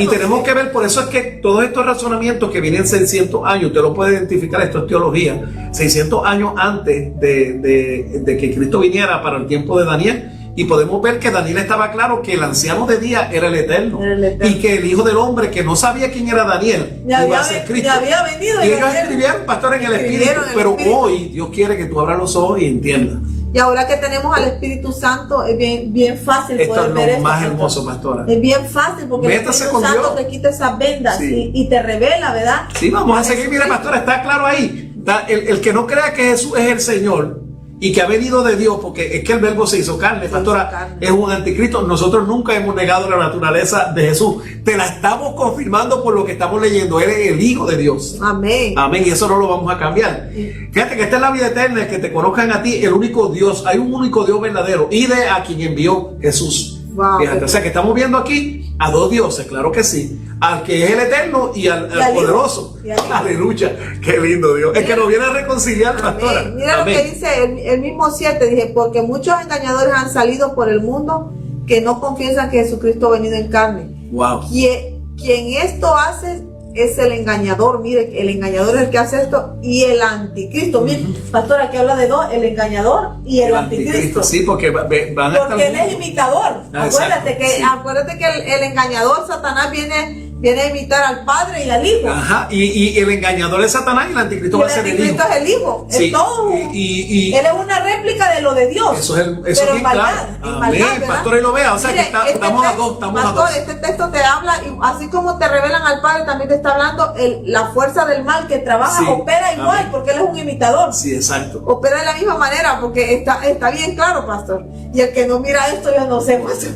Speaker 2: Y
Speaker 3: tenemos que ver, por eso es que todos estos razonamientos que vienen 600 años, usted lo puede identificar, esto es teología, 600 años antes de que Cristo viniera para el tiempo de Daniel. Y podemos ver que Daniel estaba claro que el anciano de día era el Eterno. Y que el Hijo del Hombre, que no sabía quién era Daniel, iba a ser Cristo.
Speaker 2: había venido.
Speaker 3: Y ellos escribieron, pastor, en el Espíritu. Pero hoy Dios quiere que tú abras los ojos y entiendas.
Speaker 2: Y ahora que tenemos al Espíritu Santo, es bien fácil
Speaker 3: esto
Speaker 2: poder ver
Speaker 3: esto. Esto es lo más hermoso, pastora.
Speaker 2: Es bien fácil porque
Speaker 3: Métase
Speaker 2: el Espíritu
Speaker 3: con
Speaker 2: Santo
Speaker 3: Dios.
Speaker 2: te quita esas vendas y te revela, ¿verdad?
Speaker 3: Sí, vamos a seguir. Mira, pastora, está claro ahí. El que no crea que Jesús es el Señor y que ha venido de Dios, porque es que el verbo se hizo carne, pastora, es un anticristo. Nosotros nunca hemos negado la naturaleza de Jesús. Te la estamos confirmando por lo que estamos leyendo. Él es el Hijo de Dios.
Speaker 2: Amén.
Speaker 3: Amén. Y eso no lo vamos a cambiar. Fíjate que esta es la vida eterna, que te conozcan a ti, el único Dios. Hay un único Dios verdadero y de a quien envió Jesús.
Speaker 2: Wow.
Speaker 3: Fíjate, o sea que estamos viendo aquí a dos dioses, claro que sí. Al que es el eterno y al poderoso. Aleluya. Qué lindo Dios. Es que nos viene a reconciliar, pastora.
Speaker 2: Mira
Speaker 3: Amén.
Speaker 2: lo que dice el mismo 7. Dije, porque muchos engañadores han salido por el mundo que no confiesan que Jesucristo ha venido en carne.
Speaker 3: Wow.
Speaker 2: Quien esto hace es el engañador. Mire, el engañador es el que hace esto y el anticristo. Mire, pastor, aquí habla de dos, el engañador y el anticristo.
Speaker 3: Sí, porque van a estar.
Speaker 2: Porque él es imitador.
Speaker 3: Acuérdate
Speaker 2: que el engañador, Satanás, viene a imitar al Padre y al Hijo.
Speaker 3: Ajá, y el engañador es Satanás y el anticristo va a ser el Hijo.
Speaker 2: El anticristo es el Hijo.
Speaker 3: Sí.
Speaker 2: Es todo.
Speaker 3: Él
Speaker 2: es una réplica de lo de Dios.
Speaker 3: Eso es
Speaker 2: pero
Speaker 3: bien claro. Amén, pastor, y lo vea. O sea,
Speaker 2: mire,
Speaker 3: que estamos a dos.
Speaker 2: Pastor, este texto te habla, y así como te revelan al Padre, también te está hablando la fuerza del mal que trabaja, opera igual, amén, porque él es un imitador.
Speaker 3: Sí, exacto.
Speaker 2: Opera de la misma manera, porque está bien claro, pastor. Y el que no mira esto, yo no sé más.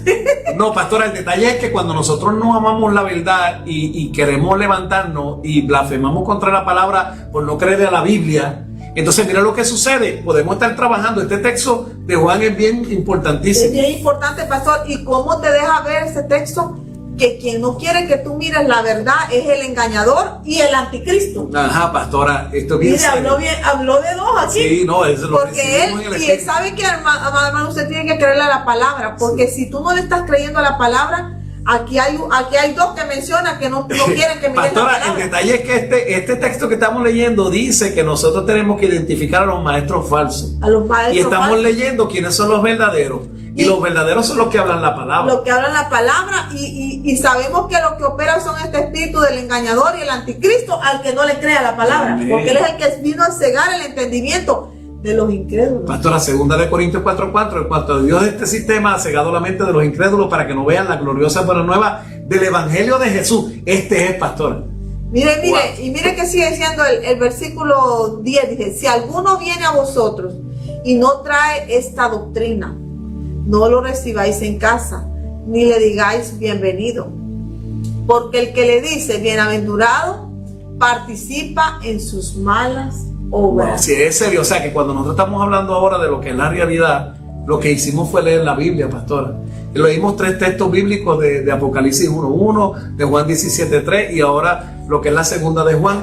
Speaker 3: No, pastora, el detalle es que cuando nosotros no amamos la verdad y queremos levantarnos y blasfemamos contra la palabra por no creer a la Biblia, entonces mira lo que sucede. Podemos estar trabajando. Este texto de Juan es bien importantísimo.
Speaker 2: Es bien importante, pastor. ¿Y cómo te deja ver ese texto? Que quien no quiere que tú mires la verdad es el engañador y el anticristo.
Speaker 3: Ajá, pastora, esto es bien.
Speaker 2: Mire, habló de dos aquí.
Speaker 3: Sí, no, eso lo
Speaker 2: porque él sabe que, hermano, usted tiene que creerle a la palabra, porque si tú no le estás creyendo a la palabra, aquí hay dos que mencionan que no quieren que miren
Speaker 3: pastora,
Speaker 2: la palabra.
Speaker 3: el detalle es que este texto que estamos leyendo dice que nosotros tenemos que identificar a los maestros falsos.
Speaker 2: A los maestros
Speaker 3: y estamos
Speaker 2: falsos.
Speaker 3: leyendo quiénes son los verdaderos. Y los verdaderos son los que hablan la palabra.
Speaker 2: Los que hablan la palabra y sabemos que los que operan son este espíritu del engañador y el anticristo al que no le crea la palabra. Amén. Porque él es el que vino a cegar el entendimiento de los incrédulos.
Speaker 3: Pastora, 2 Corintios 4:4, en cuanto a Dios, este sistema ha cegado la mente de los incrédulos para que no vean la gloriosa buena nueva del Evangelio de Jesús. Este es, pastora.
Speaker 2: Mire, wow. Y mire que sigue diciendo el versículo 10, dice, si alguno viene a vosotros y no trae esta doctrina, no lo recibáis en casa, ni le digáis bienvenido. Porque el que le dice bienaventurado, participa en sus malas obras.
Speaker 3: Bueno, sí, es serio. O sea, que cuando nosotros estamos hablando ahora de lo que es la realidad, lo que hicimos fue leer la Biblia, pastora. Leímos 3 textos bíblicos de Apocalipsis 1:1, de Juan 17:3 y ahora lo que es la segunda de Juan.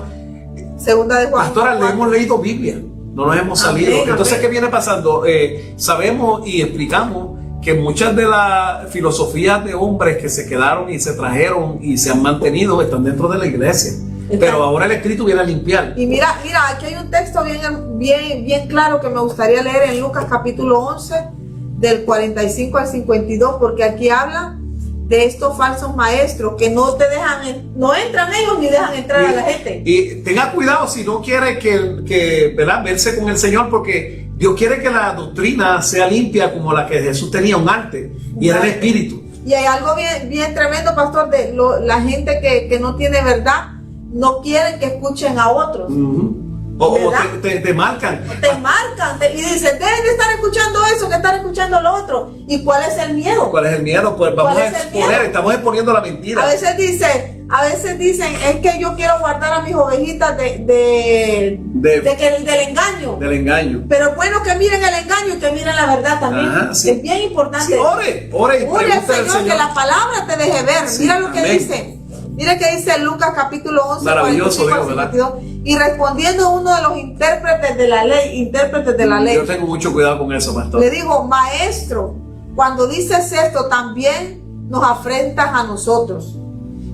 Speaker 3: Pastora, le hemos leído Biblia. No nos hemos salido.
Speaker 2: Amén,
Speaker 3: entonces,
Speaker 2: amén.
Speaker 3: ¿qué viene pasando? Sabemos y explicamos que muchas de las filosofías de hombres que se quedaron y se trajeron y se han mantenido están dentro de la iglesia. Pero ahora el Espíritu viene a limpiar.
Speaker 2: Y mira, aquí hay un texto bien claro que me gustaría leer en Lucas capítulo 11, del 45 al 52, porque aquí habla de estos falsos maestros que no entran ellos ni dejan entrar a la gente.
Speaker 3: Y tenga cuidado si no quiere ¿verdad? Verse con el Señor, porque Dios quiere que la doctrina sea limpia como la que Jesús tenía, un arte, y era el espíritu.
Speaker 2: Y hay algo bien tremendo, pastor, de la gente que no tiene verdad, no quieren que escuchen a otros.
Speaker 3: O te marcan.
Speaker 2: Te marcan y dicen, dejen de estar escuchando eso, que están escuchando lo otro. ¿Y cuál es el miedo?
Speaker 3: ¿Cuál es el miedo? Pues vamos a exponer, estamos exponiendo la mentira.
Speaker 2: A veces dicen, es que yo quiero guardar a mis ovejitas del engaño.
Speaker 3: Del engaño.
Speaker 2: Pero es bueno que miren el engaño y que miren la verdad también.
Speaker 3: Ajá, sí.
Speaker 2: Es bien importante.
Speaker 3: Sí, ore
Speaker 2: al Señor, que la palabra te deje ver.
Speaker 3: Sí,
Speaker 2: mira lo que
Speaker 3: amén.
Speaker 2: dice. Mira que dice Lucas capítulo 11.
Speaker 3: Maravilloso,
Speaker 2: 45,
Speaker 3: Dios, ¿verdad?
Speaker 2: 52. Y respondiendo uno de los intérpretes de la ley,
Speaker 3: Yo tengo mucho cuidado con eso, pastor.
Speaker 2: le dijo, maestro, cuando dices esto también nos afrentas a nosotros.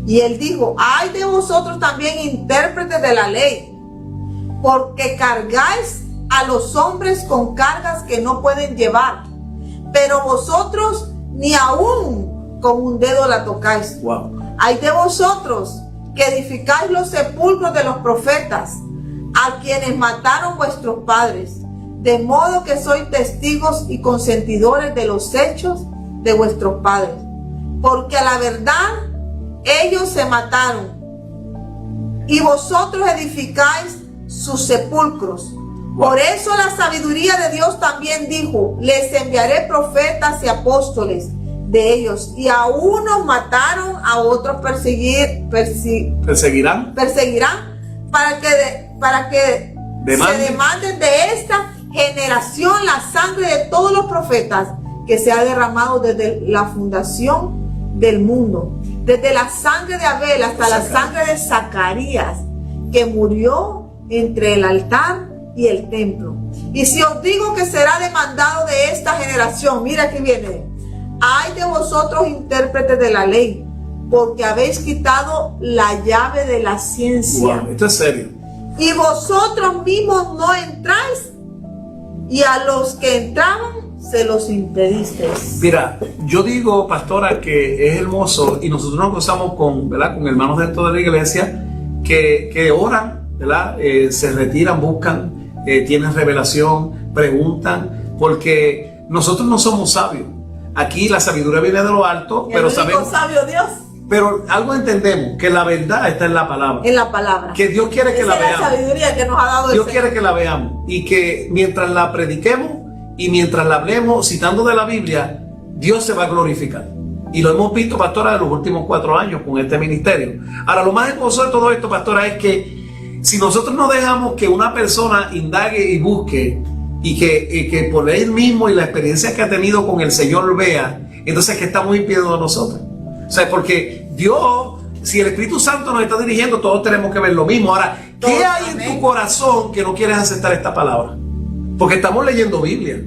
Speaker 2: Y él dijo, ay de vosotros también intérpretes de la ley, porque cargáis a los hombres con cargas que no pueden llevar, pero vosotros ni aún con un dedo la tocáis.
Speaker 3: Wow.
Speaker 2: Ay de vosotros que edificáis los sepulcros de los profetas, a quienes mataron vuestros padres, de modo que sois testigos y consentidores de los hechos de vuestros padres. Porque a la verdad ellos se mataron, y vosotros edificáis sus sepulcros. Por eso la sabiduría de Dios también dijo, les enviaré profetas y apóstoles de ellos, y a unos mataron, a otros perseguirán para que se demanden de esta generación la sangre de todos los profetas que se ha derramado desde la fundación del mundo, desde la sangre de Abel hasta la sangre de Zacarías, que murió entre el altar y el templo. Y si os digo que será demandado de esta generación, mira aquí viene, ay de vosotros intérpretes de la ley, porque habéis quitado la llave de la ciencia.
Speaker 3: Wow, esto es serio.
Speaker 2: Y vosotros mismos no entráis, y a los que entraban se los impedisteis.
Speaker 3: Mira, yo digo, pastora, que es hermoso, y nosotros nos gozamos con hermanos dentro de la iglesia que oran, ¿verdad? Se retiran, buscan, tienen revelación, preguntan, porque nosotros no somos sabios. Aquí la sabiduría viene de lo alto, pero sabemos.
Speaker 2: Sabio Dios.
Speaker 3: Pero algo entendemos, que la verdad está en la palabra.
Speaker 2: En la palabra.
Speaker 3: Que Dios quiere que la veamos.
Speaker 2: La sabiduría que nos ha dado
Speaker 3: Dios quiere que la veamos. Y que mientras la prediquemos y mientras la hablemos citando de la Biblia, Dios se va a glorificar. Y lo hemos visto, pastora, en los últimos 4 años con este ministerio. Ahora, lo más hermoso de todo esto, pastora, es que si nosotros no dejamos que una persona indague y busque, y que por él mismo y la experiencia que ha tenido con el Señor vea, entonces ¿qué estamos impidiendo a nosotros? O sea, porque Dios, si el Espíritu Santo nos está dirigiendo, todos tenemos que ver lo mismo. Ahora, ¿qué hay en tu corazón que no quieres aceptar esta palabra? Porque estamos leyendo Biblia.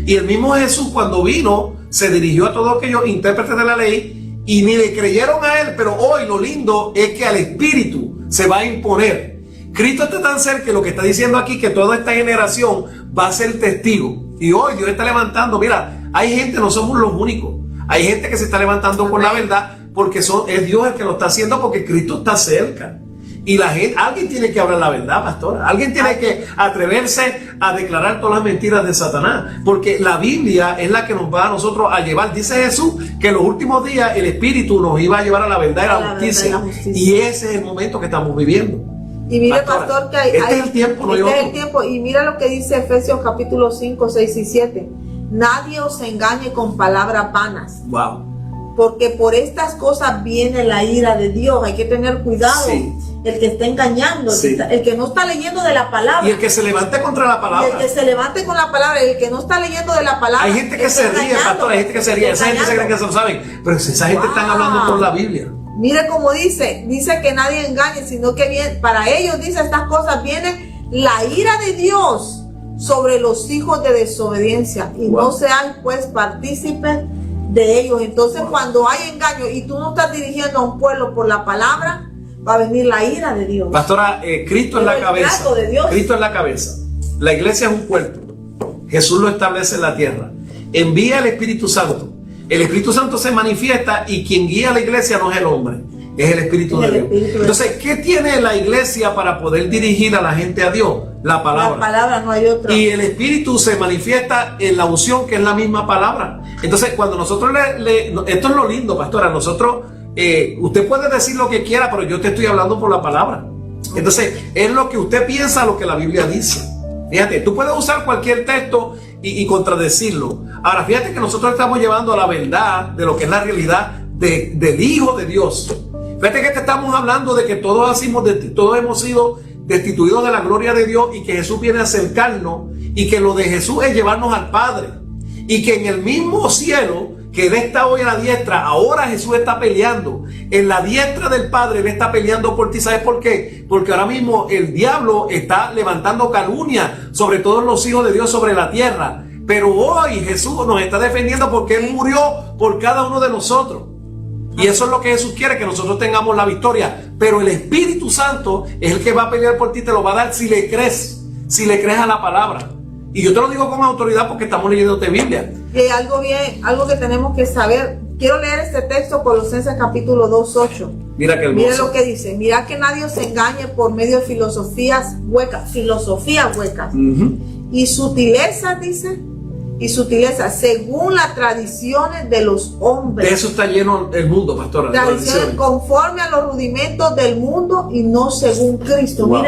Speaker 3: Y el mismo Jesús, cuando vino, se dirigió a todos aquellos intérpretes de la ley y ni le creyeron a él. Pero hoy lo lindo es que al Espíritu se va a imponer. Cristo está tan cerca que lo que está diciendo aquí, que toda esta generación va a ser testigo. Y hoy Dios está levantando. Mira, hay gente, no somos los únicos. Hay gente que se está levantando por la verdad, porque es Dios el que lo está haciendo, porque Cristo está cerca. Y la gente, alguien tiene que hablar la verdad, pastora. Alguien tiene que atreverse a declarar todas las mentiras de Satanás, porque la Biblia es la que nos va a nosotros a llevar. Dice Jesús que en los últimos días el Espíritu nos iba a llevar a la verdad y la justicia. Y ese es el momento que estamos viviendo.
Speaker 2: Y mire, pastor, que
Speaker 3: este es el tiempo, no
Speaker 2: este es el tiempo. Y mira lo que dice Efesios capítulo 5, 6 y 7. Nadie os engañe con palabras vanas.
Speaker 3: Wow.
Speaker 2: Porque por estas cosas viene la ira de Dios. Hay que tener cuidado. Sí. El que está engañando,
Speaker 3: sí.
Speaker 2: El que no está leyendo de la palabra.
Speaker 3: Y el que se levante contra la palabra.
Speaker 2: Y el que se levante con la palabra. El que no está leyendo de la palabra.
Speaker 3: Hay gente que se ríe, pastor. Hay gente que se ríe. Esa gente se cree que se lo saben. Pero esa gente está hablando por la Biblia.
Speaker 2: Mire cómo dice que nadie engañe, sino que viene, para ellos, dice, estas cosas viene la ira de Dios sobre los hijos de desobediencia, y no sean pues partícipes de ellos. Entonces, cuando hay engaño y tú no estás dirigiendo a un pueblo por la palabra, va a venir la ira de Dios.
Speaker 3: Pastora, Cristo es la cabeza. Cristo es la cabeza. La iglesia es un cuerpo. Jesús lo establece en la tierra. Envía el Espíritu Santo. El Espíritu Santo se manifiesta, y quien guía a la iglesia no es el hombre, es el Espíritu de Dios. Entonces, ¿qué tiene la iglesia para poder dirigir a la gente a Dios? La palabra.
Speaker 2: La palabra, no hay otra.
Speaker 3: Y el Espíritu se manifiesta en la unción, que es la misma palabra. Entonces, cuando nosotros esto es lo lindo, pastora, nosotros, usted puede decir lo que quiera, pero yo te estoy hablando por la palabra. Entonces, es lo que usted piensa, lo que la Biblia dice. Fíjate, tú puedes usar cualquier texto y contradecirlo. Ahora, fíjate que nosotros estamos llevando a la verdad de lo que es la realidad del Hijo de Dios. Fíjate que te estamos hablando de que todos hemos sido destituidos de la gloria de Dios y que Jesús viene a acercarnos y que lo de Jesús es llevarnos al Padre. Y que en el mismo cielo que Él está hoy a la diestra, ahora Jesús está peleando. En la diestra del Padre Él está peleando por ti. ¿Sabes por qué? Porque ahora mismo el diablo está levantando calumnia sobre todos los hijos de Dios sobre la tierra. Pero hoy Jesús nos está defendiendo porque Él murió por cada uno de nosotros. Y eso es lo que Jesús quiere, que nosotros tengamos la victoria. Pero el Espíritu Santo es el que va a pelear por ti, te lo va a dar si le crees a la palabra. Y yo te lo digo con autoridad porque estamos leyéndote Biblia.
Speaker 2: Y algo que tenemos que saber. Quiero leer este texto, Colosenses capítulo 2:8.
Speaker 3: Mira qué hermoso.
Speaker 2: Mira lo que dice. Mira que nadie os engañe por medio de filosofías huecas. Y sutileza, dice. Y sutileza, según las tradiciones de los hombres.
Speaker 3: De eso está lleno el mundo, pastora.
Speaker 2: Tradiciones conforme a los rudimentos del mundo y no según Cristo. Wow.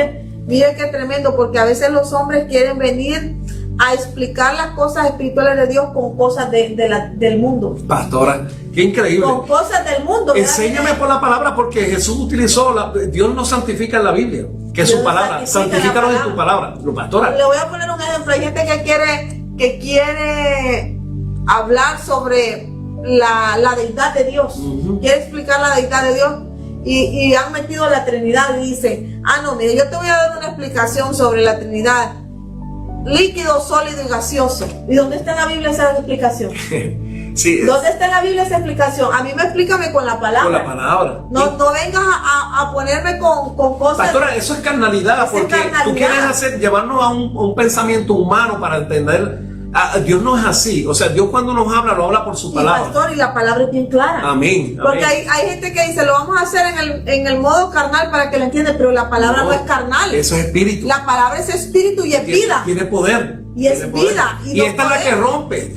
Speaker 2: Mire qué tremendo, porque a veces los hombres quieren venir a explicar las cosas espirituales de Dios con cosas del mundo.
Speaker 3: Pastora, qué increíble.
Speaker 2: Con cosas del mundo.
Speaker 3: Enséñame por la palabra, porque Jesús utilizó, Dios nos santifica en la Biblia, que es su palabra. Santifícanos en tu palabra. Pastora.
Speaker 2: Le voy a poner un ejemplo. Hay gente que quiere hablar sobre la deidad de Dios. Quiere explicar la deidad de Dios. Y han metido la Trinidad y dicen, no, mire, yo te voy a dar una explicación sobre la Trinidad, líquido, sólido y gaseoso. ¿Y dónde está en la Biblia esa explicación?
Speaker 3: Sí,
Speaker 2: ¿dónde está en la Biblia esa explicación? A mí explícame con la palabra.
Speaker 3: Con la palabra.
Speaker 2: No vengas a ponerme con cosas.
Speaker 3: Pastora, eso es carnalidad, porque tú quieres llevarnos a un pensamiento humano para entender. Dios no es así. O sea, Dios cuando nos habla, lo habla por su palabra.
Speaker 2: Pastor, y la palabra es bien clara.
Speaker 3: Amén.
Speaker 2: Porque hay gente que dice, lo vamos a hacer en el modo carnal para que lo entienda, pero la palabra no es carnal.
Speaker 3: Eso es espíritu.
Speaker 2: La palabra es espíritu y es vida.
Speaker 3: Tiene poder.
Speaker 2: Y es vida.
Speaker 3: Y esta es la que rompe.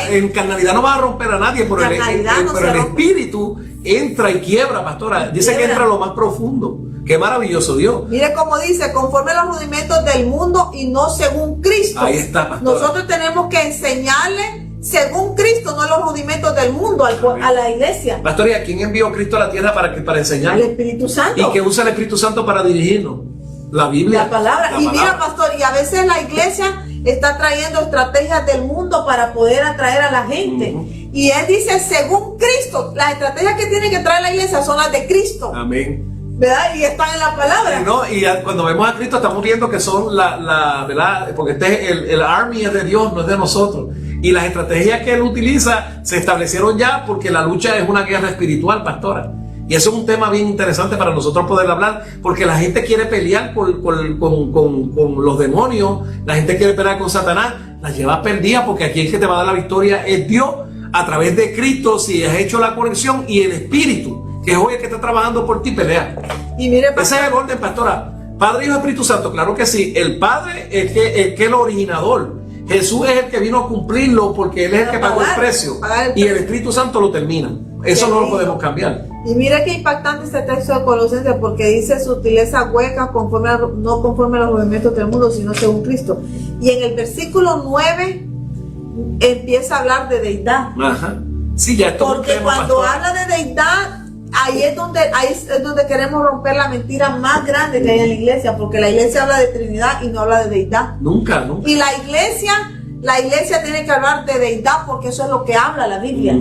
Speaker 3: En carnalidad no va a romper a nadie, pero el espíritu entra y quiebra, pastora. Dice que entra a lo más profundo. Qué maravilloso Dios.
Speaker 2: Mire cómo dice, conforme a los rudimentos del mundo y no según Cristo.
Speaker 3: Ahí está, pastora.
Speaker 2: Nosotros tenemos que enseñarle según Cristo, no los rudimentos del mundo, a la iglesia.
Speaker 3: Pastor, ¿y a quién envió Cristo a la tierra para enseñarle?
Speaker 2: Al Espíritu Santo.
Speaker 3: ¿Y qué usa el Espíritu Santo para dirigirnos? La Biblia.
Speaker 2: La palabra. Mira, pastor, y a veces la iglesia está trayendo estrategias del mundo para poder atraer a la gente. Y él dice, según Cristo, las estrategias que tiene que traer la iglesia son las de Cristo.
Speaker 3: Amén.
Speaker 2: ¿Verdad? Y están en la palabra.
Speaker 3: Y cuando vemos a Cristo estamos viendo que son ¿verdad? Porque el army es de Dios, no es de nosotros. Y las estrategias que Él utiliza se establecieron ya porque la lucha es una guerra espiritual, pastora. Y eso es un tema bien interesante para nosotros poder hablar, porque la gente quiere pelear con los demonios, la gente quiere pelear con Satanás, la lleva perdida, porque aquí el que te va a dar la victoria es Dios, a través de Cristo, si has hecho la conexión, y el Espíritu, que es hoy el que está trabajando por ti, pelea.
Speaker 2: Y mire,
Speaker 3: ese es el orden, pastora. Padre, Hijo, Espíritu Santo, claro que sí. El Padre es el que es el originador. Jesús es el que vino a cumplirlo porque Él es el que pagó el precio. Y el Espíritu Santo lo termina. Eso no lo podemos cambiar.
Speaker 2: Y mire qué impactante este texto de Colosenses, porque dice sutileza hueca, no conforme a los movimientos del mundo, sino según Cristo. Y en el versículo 9 empieza a hablar de deidad.
Speaker 3: Ajá. Sí, ya esto
Speaker 2: porque cuando habla de deidad, ahí es donde queremos romper la mentira más grande que hay en la iglesia, porque la iglesia habla de Trinidad y no habla de deidad.
Speaker 3: Nunca. Y
Speaker 2: la iglesia tiene que hablar de deidad, porque eso es lo que habla la Biblia.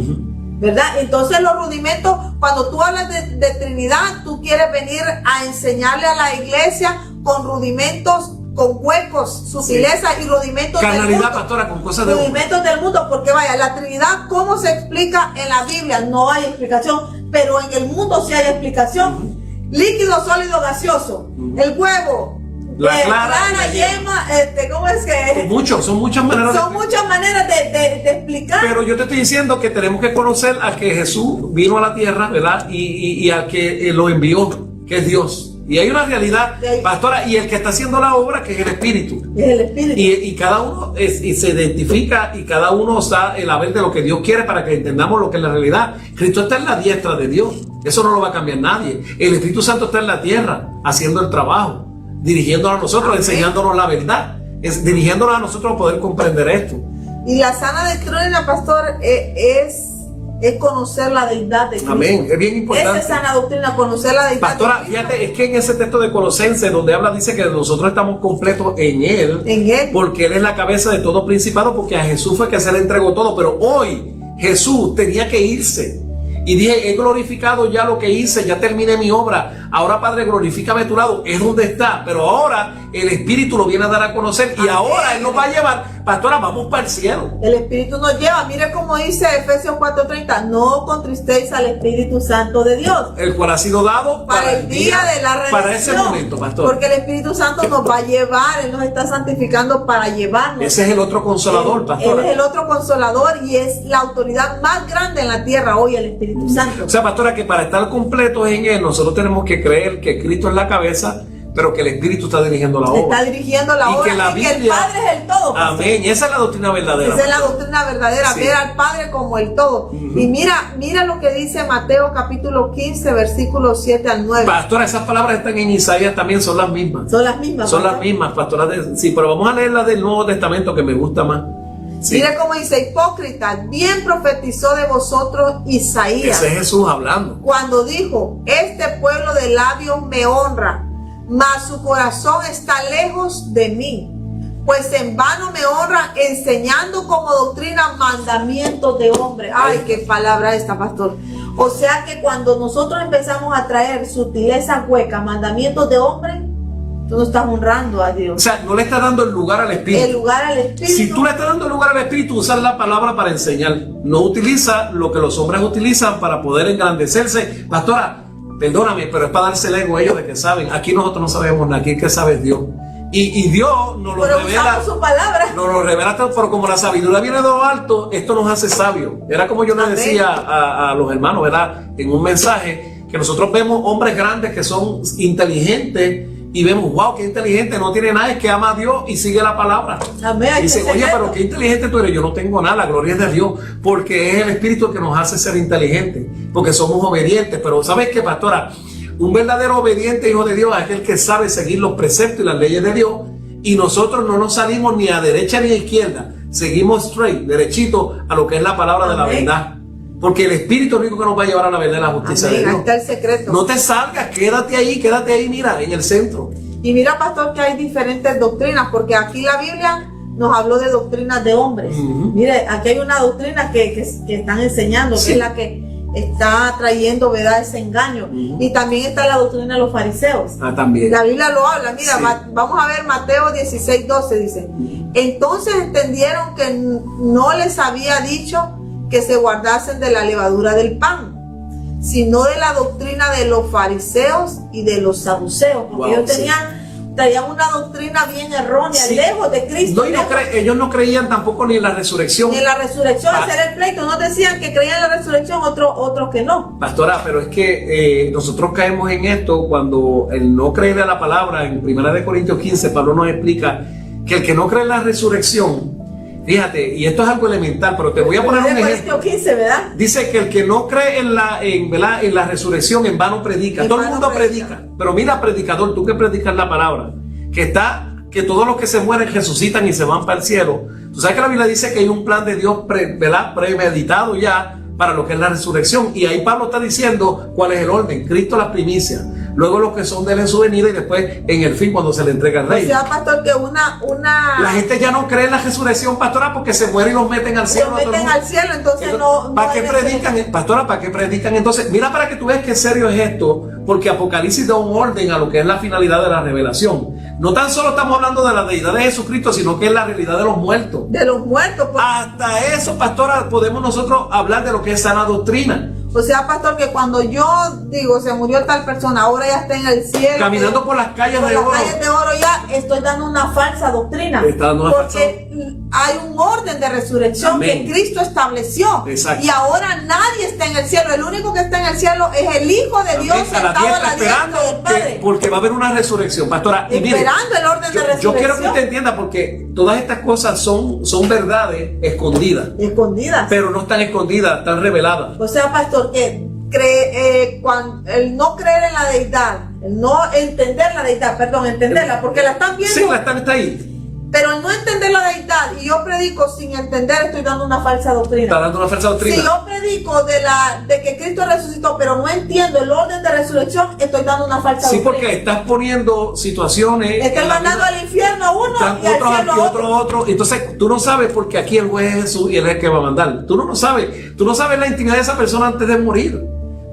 Speaker 2: ¿Verdad? Entonces los rudimentos, cuando tú hablas de Trinidad, tú quieres venir a enseñarle a la iglesia con rudimentos, con huecos, sutileza y rudimentos del mundo.
Speaker 3: Pastora, con cosas de
Speaker 2: rudimentos del mundo, porque vaya, la Trinidad, ¿cómo se explica en la Biblia? No hay explicación, pero en el mundo sí hay explicación. Líquido, sólido, gaseoso. El huevo,
Speaker 3: La clara
Speaker 2: yema, ¿cómo es que?
Speaker 3: Son muchas maneras.
Speaker 2: Son muchas maneras de explicar.
Speaker 3: Pero yo te estoy diciendo que tenemos que conocer a que Jesús vino a la tierra, ¿verdad? Y al que lo envió, que es Dios. Y hay una realidad, pastora, y el que está haciendo la obra, que es el Espíritu.
Speaker 2: Es el Espíritu.
Speaker 3: Y cada uno y se identifica y cada uno está en la vez de lo que Dios quiere para que entendamos lo que es la realidad. Cristo está en la diestra de Dios. Eso no lo va a cambiar nadie. El Espíritu Santo está en la tierra haciendo el trabajo, dirigiéndonos a nosotros, enseñándonos la verdad, dirigiéndonos a nosotros a poder comprender esto.
Speaker 2: Y la sana doctrina, pastor, es conocer la deidad de Cristo.
Speaker 3: Amén, es bien importante.
Speaker 2: Esa sana doctrina, conocer la deidad.
Speaker 3: Pastora, fíjate, es que en ese texto de Colosenses, donde habla, dice que nosotros estamos completos en Él, porque Él es la cabeza de todo principado, porque a Jesús fue que se le entregó todo. Pero hoy Jesús tenía que irse. Y dije, he glorificado ya lo que hice, ya terminé mi obra. Ahora, Padre, glorifícame a tu lado. Es donde está. Pero ahora el Espíritu lo viene a dar a conocer. Y ahora Él nos va a llevar. Pastora, vamos para el cielo.
Speaker 2: El Espíritu nos lleva. Mire cómo dice Efesios 4:30. No contristéis al Espíritu Santo de Dios.
Speaker 3: El cual ha sido dado
Speaker 2: para el día de la redención.
Speaker 3: Para ese momento, pastor.
Speaker 2: Porque el Espíritu Santo nos va a llevar. Él nos está santificando para llevarnos.
Speaker 3: Ese es el otro consolador, pastor.
Speaker 2: Él es el otro consolador y es la autoridad más grande en la tierra hoy, el Espíritu Santo.
Speaker 3: O sea, pastora, que para estar completos en Él, nosotros tenemos que creer que Cristo es la cabeza, pero que el Espíritu está dirigiendo la obra.
Speaker 2: Está dirigiendo la obra.
Speaker 3: Que la Biblia,
Speaker 2: que el Padre es el todo. Pastor.
Speaker 3: Amén. Esa es la doctrina verdadera.
Speaker 2: Esa es la doctrina verdadera. Sí. Ver al Padre como el todo. Y mira lo que dice Mateo capítulo 15, versículos 7 al 9.
Speaker 3: Pastora, esas palabras están en Isaías también, son las mismas.
Speaker 2: Son las mismas.
Speaker 3: Son las mismas, pastora. Sí, pero vamos a leer la del Nuevo Testamento, que me gusta más. Sí.
Speaker 2: Mire cómo dice: hipócritas, bien profetizó de vosotros Isaías.
Speaker 3: Ese es Jesús hablando.
Speaker 2: Cuando dijo: este pueblo de labios me honra, mas su corazón está lejos de mí. Pues en vano me honran, enseñando como doctrina mandamientos de hombre. Ay, qué palabra esta, pastor. O sea que cuando nosotros empezamos a traer sutileza hueca, mandamientos de hombre, tú no estás honrando a Dios.
Speaker 3: O sea, no le estás dando el lugar al Espíritu.
Speaker 2: El lugar al Espíritu.
Speaker 3: Si tú le estás dando el lugar al Espíritu, usar la palabra para enseñar. No utiliza lo que los hombres utilizan para poder engrandecerse. Pastora, perdóname, pero es para darse el ego a ellos de que saben. Aquí nosotros no sabemos nada, aquí el que sabe es Dios. Y Dios nos lo revela.
Speaker 2: Su palabra.
Speaker 3: Nos lo revela, pero como la sabiduría viene de lo alto, esto nos hace sabios. Era como yo les decía a los hermanos, ¿verdad? En un mensaje, que nosotros vemos hombres grandes que son inteligentes y vemos, wow, qué inteligente, no tiene nada, es que ama a Dios y sigue la palabra.
Speaker 2: Amén.
Speaker 3: Y dice, oye, pero qué inteligente tú eres. Yo no tengo nada, la gloria es de Dios, porque es el Espíritu el que nos hace ser inteligentes, porque somos obedientes. Pero ¿sabes qué, pastora? Un verdadero obediente hijo de Dios es aquel que sabe seguir los preceptos y las leyes de Dios, y nosotros no nos salimos ni a derecha ni a izquierda, seguimos straight, derechito a lo que es la palabra de la verdad, porque el Espíritu es el único que nos va a llevar a la verdad y la justicia de Dios.
Speaker 2: Ahí está el secreto.
Speaker 3: No te salgas, quédate ahí, mira, en el centro.
Speaker 2: Y mira, pastor, que hay diferentes doctrinas, porque aquí la Biblia nos habló de doctrinas de hombres. Mire, aquí hay una doctrina que están enseñando, que es la que está trayendo, ¿verdad?, ese engaño. Y también está la doctrina de los fariseos.
Speaker 3: También.
Speaker 2: La Biblia lo habla. Mira, vamos a ver Mateo 16:12, dice: entonces entendieron que no les había dicho que se guardasen de la levadura del pan, sino de la doctrina de los fariseos y de los saduceos, porque ellos traían una doctrina bien errónea, lejos de Cristo.
Speaker 3: Ellos no creían tampoco ni en la resurrección.
Speaker 2: Ni en la resurrección, ese era el pleito. No decían que creían en la resurrección, otros que no.
Speaker 3: Pastora, pero es que nosotros caemos en esto cuando el no creer a la palabra. En 1 Corintios 15, Pablo nos explica que el que no cree en la resurrección, fíjate, y esto es algo elemental, pero te voy a poner un ejemplo.
Speaker 2: 15, ¿verdad?
Speaker 3: Dice que el que no cree en la resurrección en vano predica. Todo el mundo predica. Pero mira, predicador, tú que predicas la palabra, que todos los que se mueren resucitan y se van para el cielo. Tú sabes que la Biblia dice que hay un plan de Dios premeditado ya para lo que es la resurrección. Y ahí Pablo está diciendo cuál es el orden. Cristo las primicias, luego los que son de él en su venida, y después en el fin cuando se le entrega el rey.
Speaker 2: O sea, pastor, que
Speaker 3: la gente ya no cree en la resurrección, pastora, porque se mueren y los meten al cielo.
Speaker 2: Los meten al cielo, entonces no.
Speaker 3: ¿Para qué predican, pastora? ¿Para qué predican? Entonces, mira, para que tú veas qué serio es esto, porque Apocalipsis da un orden a lo que es la finalidad de la revelación. No tan solo estamos hablando de la deidad de Jesucristo, sino que es la realidad de los muertos.
Speaker 2: De los muertos.
Speaker 3: Hasta eso, pastora, podemos nosotros hablar de lo que es sana doctrina.
Speaker 2: O sea, pastor, que cuando yo digo se murió tal persona, ahora ya está en el cielo,
Speaker 3: caminando por las calles
Speaker 2: por
Speaker 3: de
Speaker 2: las
Speaker 3: oro.
Speaker 2: calles de oro, ya estoy dando una falsa doctrina.
Speaker 3: Está dando una
Speaker 2: porque hay un orden de resurrección.
Speaker 3: Amén.
Speaker 2: Que Cristo estableció.
Speaker 3: Exacto.
Speaker 2: Y ahora nadie está en el cielo. El único que está en el cielo es el Hijo de Dios,
Speaker 3: Amén.
Speaker 2: sentado a la diestra del Padre.
Speaker 3: Porque va a haber una resurrección, pastora. Y mire,
Speaker 2: Esperando el orden de resurrección.
Speaker 3: yo quiero que usted entienda, porque todas estas cosas son verdades escondidas,
Speaker 2: Escondidas.
Speaker 3: pero no están escondidas, están reveladas.
Speaker 2: O sea, pastor, que el no creer en la deidad, el no entender la deidad, perdón, entenderla, porque la están viendo.
Speaker 3: Sí, está ahí.
Speaker 2: Pero al no entender la deidad, y yo predico sin entender, estoy dando una falsa doctrina.
Speaker 3: Está dando una falsa doctrina.
Speaker 2: Si yo predico de que Cristo resucitó, pero no entiendo el orden de resurrección, estoy dando una falsa
Speaker 3: Sí,
Speaker 2: doctrina.
Speaker 3: porque estás poniendo situaciones.
Speaker 2: Estoy mandando al infierno a uno y al cielo a otro.
Speaker 3: otro. Entonces tú no sabes, porque aquí el juez es Jesús y él es el que va a mandar. Tú no sabes. Tú no sabes la intimidad de esa persona antes de morir.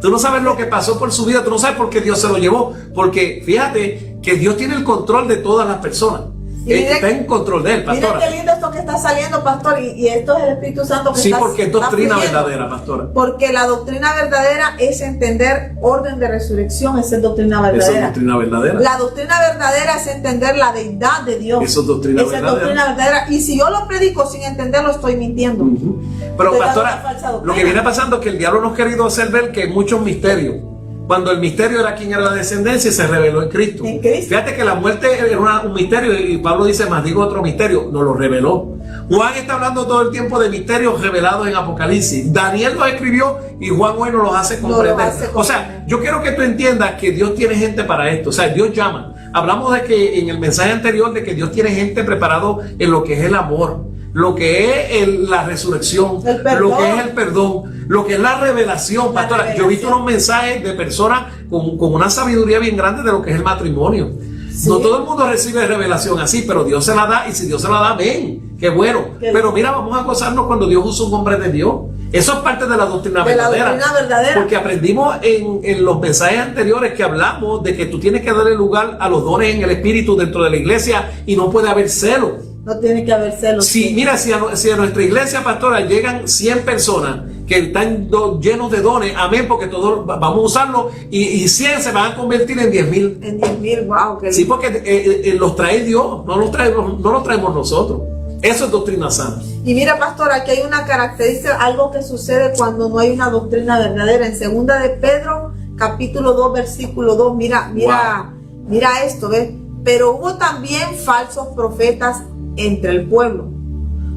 Speaker 3: Tú no sabes lo que pasó por su vida. Tú no sabes por qué Dios se lo llevó. Porque fíjate que Dios tiene el control de todas las personas. Está en control de él, pastora.
Speaker 2: Mira qué lindo esto que está saliendo, pastor, y esto es el Espíritu Santo que
Speaker 3: Sí,
Speaker 2: está
Speaker 3: porque es doctrina
Speaker 2: fluyendo.
Speaker 3: verdadera, pastora.
Speaker 2: Porque la doctrina verdadera es entender orden de resurrección, esa es doctrina verdadera.
Speaker 3: Esa es doctrina verdadera.
Speaker 2: La doctrina verdadera es entender la deidad de Dios.
Speaker 3: Eso es doctrina
Speaker 2: Esa
Speaker 3: verdadera.
Speaker 2: es doctrina verdadera. Y si yo lo predico sin entenderlo, estoy mintiendo.
Speaker 3: Pero,
Speaker 2: Estoy dando una falsa
Speaker 3: pastora,
Speaker 2: doctrina.
Speaker 3: lo que viene pasando es que el diablo nos ha querido hacer ver que hay muchos misterios. Cuando el misterio era quién era la descendencia y se reveló en Cristo.
Speaker 2: En Cristo.
Speaker 3: Fíjate que la muerte era un misterio y Pablo dice, más digo otro misterio, nos lo reveló. Juan está hablando todo el tiempo de misterios revelados en Apocalipsis. Daniel los escribió y Juan hoy nos los hace comprender. O sea, yo quiero que tú entiendas que Dios tiene gente para esto. O sea, Dios llama. Hablamos de que en el mensaje anterior de que Dios tiene gente preparado en lo que es el amor, lo que es la resurrección,
Speaker 2: El perdón.
Speaker 3: lo que es el perdón, lo que es la revelación. Pastora, yo he visto unos mensajes de personas con una sabiduría bien grande de lo que es el matrimonio.
Speaker 2: Sí.
Speaker 3: No todo el mundo recibe revelación así, pero Dios se la da, y si Dios se la da, ven, qué bueno.
Speaker 2: Qué
Speaker 3: Pero
Speaker 2: bien.
Speaker 3: mira, vamos a gozarnos cuando Dios usa un hombre de Dios. Eso es parte de la doctrina
Speaker 2: De la
Speaker 3: verdadera.
Speaker 2: doctrina verdadera.
Speaker 3: Porque aprendimos en los mensajes anteriores que hablamos de que tú tienes que darle lugar a los dones en el Espíritu dentro de la iglesia y no puede haber celo.
Speaker 2: No tiene que haber celos.
Speaker 3: Sí, mira, si a nuestra iglesia, pastora, llegan 100 personas que están llenos de dones, amén, porque todos vamos a usarlo, y 100 se van a convertir en 10,000.
Speaker 2: En 10,000, wow. Qué
Speaker 3: Sí,
Speaker 2: lindo.
Speaker 3: porque los trae Dios, no los traemos nosotros. Eso es doctrina sana.
Speaker 2: Y mira, pastor, aquí hay una característica, algo que sucede cuando no hay una doctrina verdadera. En 2 de Pedro, capítulo 2, versículo 2, mira esto, ¿ves? Pero hubo también falsos profetas entre el pueblo,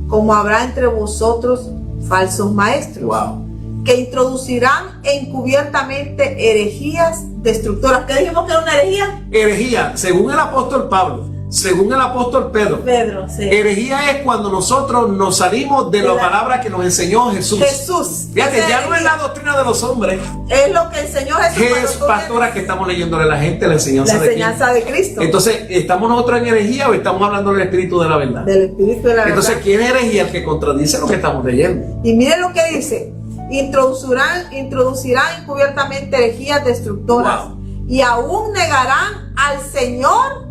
Speaker 2: como habrá entre vosotros falsos maestros, que introducirán encubiertamente herejías destructoras. ¿Qué dijimos que era una herejía?
Speaker 3: Herejía, según el apóstol Pablo, según el apóstol Pedro.
Speaker 2: Pedro, sí.
Speaker 3: Herejía es cuando nosotros nos salimos de la palabra que nos enseñó Jesús.
Speaker 2: Jesús.
Speaker 3: Fíjate,
Speaker 2: Esa
Speaker 3: ya no es
Speaker 2: herejía.
Speaker 3: la doctrina de los hombres.
Speaker 2: Es lo que el Señor Jesús.
Speaker 3: Que
Speaker 2: cuando
Speaker 3: es,
Speaker 2: tú
Speaker 3: pastora, que estamos leyéndole a la gente la
Speaker 2: lees
Speaker 3: enseñanza,
Speaker 2: la enseñanza de Cristo.
Speaker 3: Entonces, ¿estamos nosotros en herejía o estamos hablando del Espíritu de la verdad?
Speaker 2: Del Espíritu de la
Speaker 3: Entonces,
Speaker 2: verdad.
Speaker 3: ¿quién es herejía? El que contradice lo que estamos leyendo.
Speaker 2: Y miren lo que dice: introducirán encubiertamente herejías destructoras,
Speaker 3: Wow.
Speaker 2: y aún negarán al Señor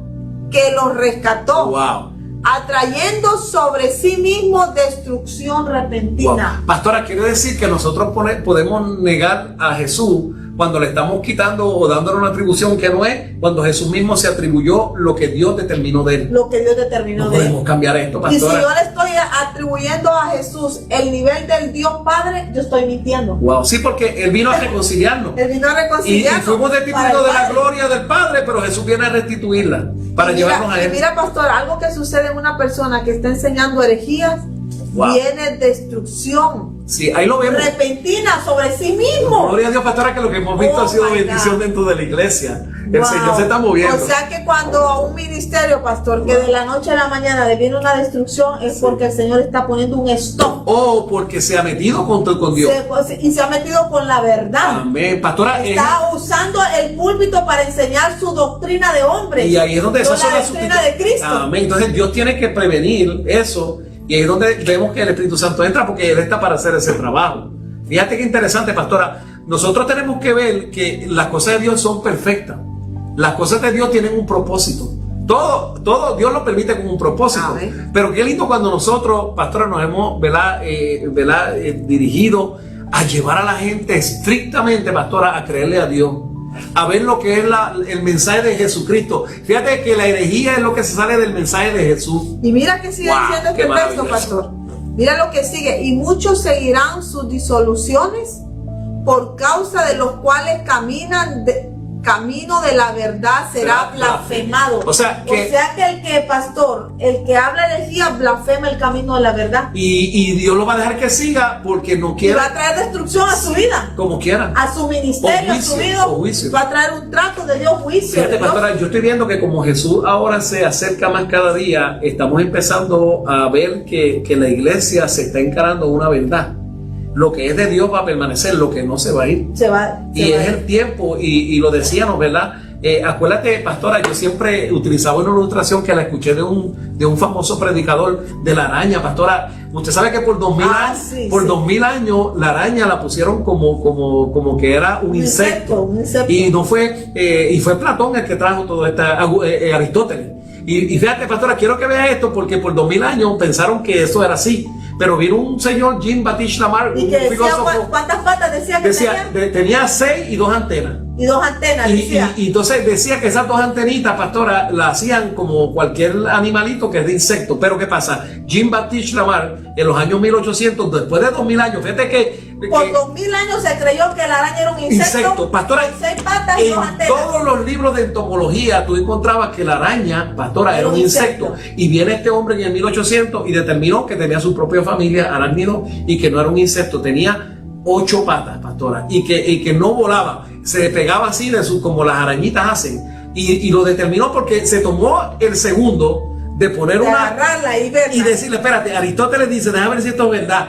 Speaker 2: que los rescató,
Speaker 3: Wow.
Speaker 2: atrayendo sobre sí mismo destrucción repentina.
Speaker 3: Wow. Pastora, quiere decir que nosotros podemos negar a Jesús cuando le estamos quitando o dándole una atribución que no es, cuando Jesús mismo se atribuyó lo que Dios determinó de él.
Speaker 2: Lo que Dios determinó
Speaker 3: No
Speaker 2: de él.
Speaker 3: podemos cambiar esto,
Speaker 2: Y si
Speaker 3: pastora.
Speaker 2: yo le estoy atribuyendo a Jesús el nivel del Dios Padre, yo estoy mintiendo.
Speaker 3: Wow. Sí, porque Él vino a reconciliarnos.
Speaker 2: Él vino a
Speaker 3: Y
Speaker 2: reconciliarnos.
Speaker 3: fuimos
Speaker 2: para
Speaker 3: destituidos
Speaker 2: el
Speaker 3: de la
Speaker 2: Padre.
Speaker 3: gloria del Padre, pero Jesús viene a restituirla para
Speaker 2: Y
Speaker 3: llevarnos a
Speaker 2: y
Speaker 3: Él.
Speaker 2: mira, pastor, algo que sucede en una persona que está enseñando herejías,
Speaker 3: Wow.
Speaker 2: viene destrucción
Speaker 3: Sí, ahí lo vemos.
Speaker 2: repentina sobre sí mismo.
Speaker 3: Gloria a Dios, pastora, que lo que hemos visto
Speaker 2: Oh
Speaker 3: ha sido
Speaker 2: my
Speaker 3: bendición
Speaker 2: God.
Speaker 3: dentro de la iglesia. El
Speaker 2: Wow.
Speaker 3: Señor se está moviendo.
Speaker 2: O sea que cuando un ministerio, pastor, que de la noche a la mañana le viene una destrucción, es porque el Señor está poniendo un stop.
Speaker 3: O porque se ha metido con Dios.
Speaker 2: Y se ha metido con la verdad.
Speaker 3: Amén. Pastora,
Speaker 2: Está usando el púlpito para enseñar su doctrina de hombre.
Speaker 3: y ahí es donde
Speaker 2: no
Speaker 3: esas son
Speaker 2: la
Speaker 3: las
Speaker 2: doctrina de Cristo.
Speaker 3: Amén. Entonces Dios tiene que prevenir eso, y ahí es donde vemos que el Espíritu Santo entra, porque Él está para hacer ese trabajo. Fíjate qué interesante, pastora. Nosotros tenemos que ver que las cosas de Dios son perfectas. Las cosas de Dios tienen un propósito. Todo Dios lo permite con un propósito.
Speaker 2: Amén.
Speaker 3: Pero qué lindo cuando nosotros, pastora, nos hemos dirigido a llevar a la gente estrictamente, pastora, a creerle a Dios, a ver lo que es el mensaje de Jesucristo. Fíjate que la herejía es lo que se sale del mensaje de Jesús.
Speaker 2: Y mira que sigue diciendo este texto, pastor. Mira lo que sigue. Y muchos seguirán sus disoluciones, por causa de los cuales camino de la verdad será blasfemado. O sea que el que habla herejía blasfema el camino de la verdad.
Speaker 3: Y Dios lo va a dejar que siga porque no quiere.
Speaker 2: Y va a traer destrucción a su vida.
Speaker 3: Como quiera.
Speaker 2: A su ministerio, a su vida. Va a traer un trato de Dios, juicio.
Speaker 3: Fíjate, pastora, yo estoy viendo que como Jesús ahora se acerca más cada día, estamos empezando a ver que la iglesia se está encarando una verdad. Lo que es de Dios va a permanecer, lo que no se va a ir. Es el tiempo, y lo decíamos, ¿verdad? Acuérdate, pastora, yo siempre utilizaba una ilustración que la escuché de un famoso predicador de la araña, pastora. Usted sabe que por 2000 años la araña la pusieron como que era un insecto. Y no fue, y fue Platón el que trajo todo esto, Aristóteles. Y fíjate, pastora, quiero que vea esto porque por 2000 años pensaron que eso era así. Pero vino un señor, Jean-Baptiste Lamarck,
Speaker 2: un filósofo. ¿Cuántas patas decía que tenía?
Speaker 3: Tenía 6 y 2 antenas.
Speaker 2: Y 2 antenas, decía.
Speaker 3: Y entonces decía que esas 2 antenitas, pastora, la hacían como cualquier animalito que es de insecto. Pero ¿qué pasa? Jean-Baptiste Lamarck, en los años 1800, después de 2000 años, fíjate que
Speaker 2: por 2000 años se creyó que la araña era un insecto.
Speaker 3: Pastora,
Speaker 2: con 6 patas y 2 antenas.
Speaker 3: En todos los libros de entomología tú encontrabas que la araña, pastora, era un insecto. Y viene este hombre en el 1800 y determinó que tenía su propia familia arácnido y que no era un insecto, tenía 8 patas, pastora, y que no volaba, se pegaba así como las arañitas hacen. Y lo determinó porque se tomó el segundo de poner
Speaker 2: agarrarla y
Speaker 3: decirle, espérate, Aristóteles dice, déjame ver si esto es verdad.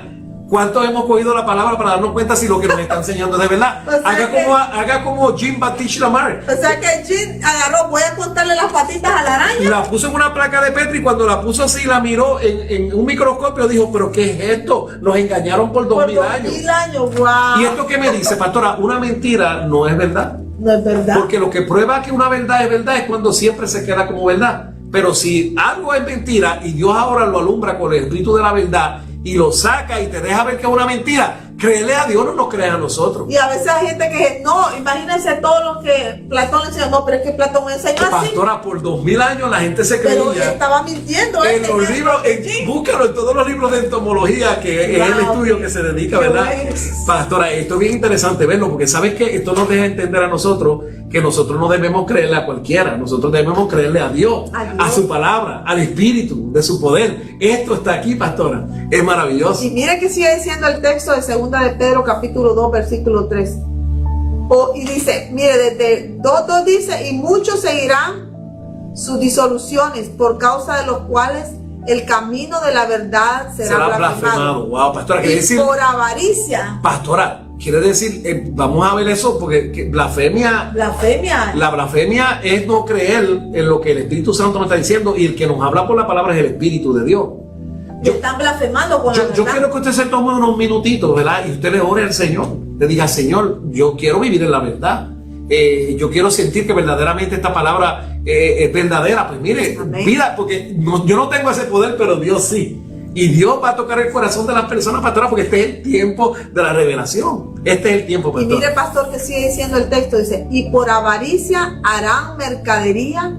Speaker 3: ¿Cuántos hemos cogido la palabra para darnos cuenta si lo que nos está enseñando es de verdad? Haga como Jean-Baptiste Lamarck.
Speaker 2: O sea que Jean agarró, voy a contarle las patitas a la araña.
Speaker 3: Y la puso en una placa de Petri, y cuando la puso así, la miró en un microscopio, dijo, ¿pero qué es esto? Nos engañaron por 2000 años.
Speaker 2: 2000 años, wow.
Speaker 3: ¿Y esto qué me dice, pastora? Una mentira no es verdad.
Speaker 2: No es verdad.
Speaker 3: Porque lo que prueba que una verdad es cuando siempre se queda como verdad. Pero si algo es mentira y Dios ahora lo alumbra con el espíritu de la verdad y lo saca y te deja ver que es una mentira, créele a Dios, no nos creas a nosotros.
Speaker 2: Y a veces hay gente que no, imagínense todo lo que Platón le enseñó. No, pero es que Platón me enseñó así.
Speaker 3: Pastora, por 2000 años la gente se creía.
Speaker 2: Pero estaba mintiendo.
Speaker 3: En los libros, búscalo en todos los libros de entomología, que es el estudio que se dedica, ¿verdad? Pastora, esto es bien interesante verlo, porque sabes que esto nos deja entender a nosotros que nosotros no debemos creerle a cualquiera, nosotros debemos creerle a Dios, a su palabra, al espíritu de su poder. Esto está aquí, pastora, es maravilloso.
Speaker 2: Y mire que sigue diciendo el texto de 2 de Pedro capítulo 2 versículo 3. Y dice, mire, desde 2 dice, y muchos seguirán sus disoluciones, por causa de los cuales el camino de la verdad será blasfemado.
Speaker 3: Wow, pastora, quiere decir,
Speaker 2: por avaricia.
Speaker 3: Pastora, quiere decir, vamos a ver eso, porque blasfemia. La blasfemia es no creer en lo que el Espíritu Santo nos está diciendo, y el que nos habla por la palabra es el Espíritu de Dios.
Speaker 2: Están blasfemando con la verdad.
Speaker 3: Yo quiero que usted se tome unos minutitos, ¿verdad? Y usted le ore al Señor. Le diga, Señor, yo quiero vivir en la verdad. Yo quiero sentir que verdaderamente esta palabra es verdadera. Pues mire, mira, porque yo no tengo ese poder, pero Dios sí. Y Dios va a tocar el corazón de las personas, pastora, porque este es el tiempo de la revelación. Este es el tiempo, pastor.
Speaker 2: Y mire, pastor, que sigue diciendo el texto, dice, y por avaricia harán mercadería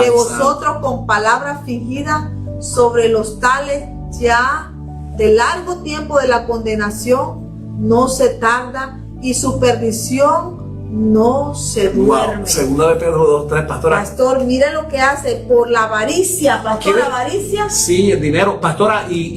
Speaker 2: de vosotros con palabras fingidas, sobre los tales ya de largo tiempo de la condenación no se tarda, y su perdición no se duerme.
Speaker 3: Wow. 2 de Pedro 2:3, pastora.
Speaker 2: Pastor, mire lo que hace por la avaricia, pastor. ¿La avaricia?
Speaker 3: Sí, el dinero, pastora. Y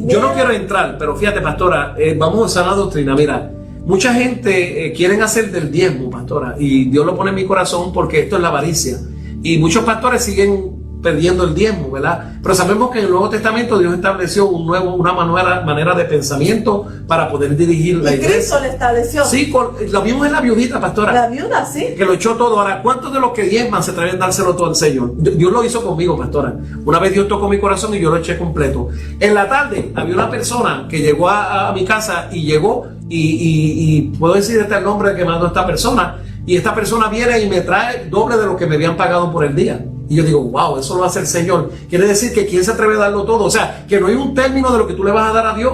Speaker 3: yo no quiero entrar, pero fíjate, pastora, vamos a usar la doctrina. Mira, mucha gente quieren hacer del diezmo, pastora, y Dios lo pone en mi corazón porque esto es la avaricia. Y muchos pastores siguen perdiendo el diezmo, ¿verdad? Pero sabemos que en el Nuevo Testamento Dios estableció una manera de pensamiento para poder dirigir la iglesia.
Speaker 2: Cristo le estableció.
Speaker 3: Sí, lo vimos en la viudita, pastora.
Speaker 2: La viuda, sí.
Speaker 3: Que lo echó todo. Ahora, ¿cuántos de los que diezman se atreven a dárselo todo al Señor? Dios lo hizo conmigo, pastora. Una vez Dios tocó mi corazón y yo lo eché completo. En la tarde había una persona que llegó a mi casa y llegó y puedo decir este el nombre que mandó esta persona. Y esta persona viene y me trae doble de lo que me habían pagado por el día. Y yo digo, wow, eso lo hace el Señor. Quiere decir que ¿quién se atreve a darlo todo? O sea, que no hay un término de lo que tú le vas a dar a Dios.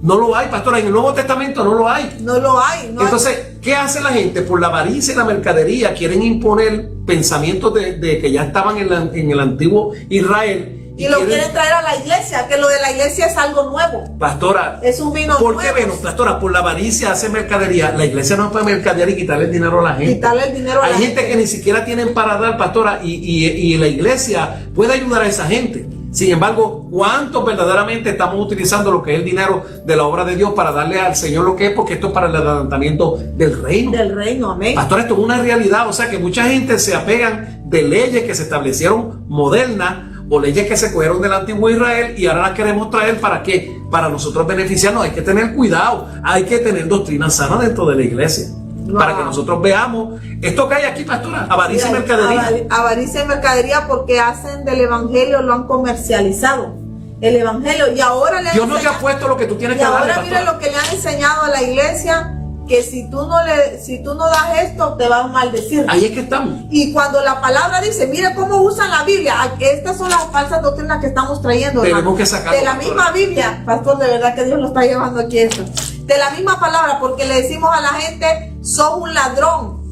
Speaker 3: No lo hay, pastora, en el Nuevo Testamento no lo hay.
Speaker 2: No lo hay. No
Speaker 3: Entonces, ¿qué hace la gente? Por la avaricia y la mercadería quieren imponer pensamientos de que ya estaban en el antiguo Israel.
Speaker 2: Y lo quieren traer a la iglesia, que lo de la iglesia es algo nuevo.
Speaker 3: Pastora,
Speaker 2: es un vino
Speaker 3: ¿por
Speaker 2: nuevo.
Speaker 3: qué vino, pastora? Por la avaricia hace mercadería. La iglesia no puede mercadear y quitarle el dinero a la gente.
Speaker 2: Quitarle el dinero a la
Speaker 3: Hay gente que ni siquiera tienen para dar, pastora, y la iglesia puede ayudar a esa gente. Sin embargo, ¿cuántos verdaderamente estamos utilizando lo que es el dinero de la obra de Dios para darle al Señor lo que es? Porque esto es para el adelantamiento del reino.
Speaker 2: Del reino, amén.
Speaker 3: Pastor, esto es una realidad. O sea que mucha gente se apegan de leyes que se establecieron modernas o leyes que se cogieron del antiguo Israel y ahora las queremos traer ¿para qué? Para nosotros beneficiarnos. Hay que tener cuidado. Hay que tener doctrina sana dentro de la iglesia. Wow. Para que nosotros veamos esto que hay aquí, pastora, avaricia y mercadería.
Speaker 2: Avaricia y mercadería porque hacen del evangelio, lo han comercializado. El evangelio, y ahora
Speaker 3: Dios no te ha puesto lo que tú tienes que darle.
Speaker 2: Y ahora mira lo que le han enseñado a la iglesia, que si tú no das esto, te van a maldecir.
Speaker 3: Ahí es que estamos.
Speaker 2: Y cuando la palabra dice, mira cómo usan la Biblia, estas son las falsas doctrinas que estamos trayendo.
Speaker 3: Tenemos que sacarlo
Speaker 2: de la misma Biblia, pastor, de verdad que Dios lo está llevando aquí esto. De la misma palabra, porque le decimos a la gente, sos un ladrón.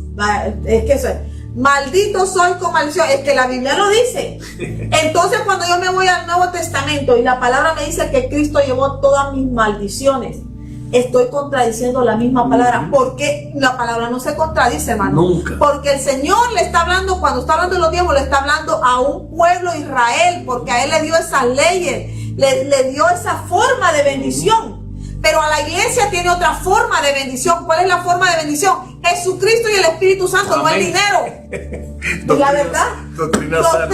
Speaker 2: Es que eso es. Maldito soy con maldición. Es que la Biblia lo dice. Entonces, cuando yo me voy al Nuevo Testamento y la palabra me dice que Cristo llevó todas mis maldiciones, estoy contradiciendo la misma palabra, porque la palabra no se contradice, hermano.
Speaker 3: Nunca.
Speaker 2: Porque el Señor le está hablando, cuando está hablando de los diezmos, le está hablando a un pueblo Israel, porque a él le dio esas leyes, le dio esa forma de bendición. Pero a la iglesia tiene otra forma de bendición. ¿Cuál es la forma de bendición? Jesucristo y el Espíritu Santo. Amén. No el dinero. Y la verdad, doctrina sana.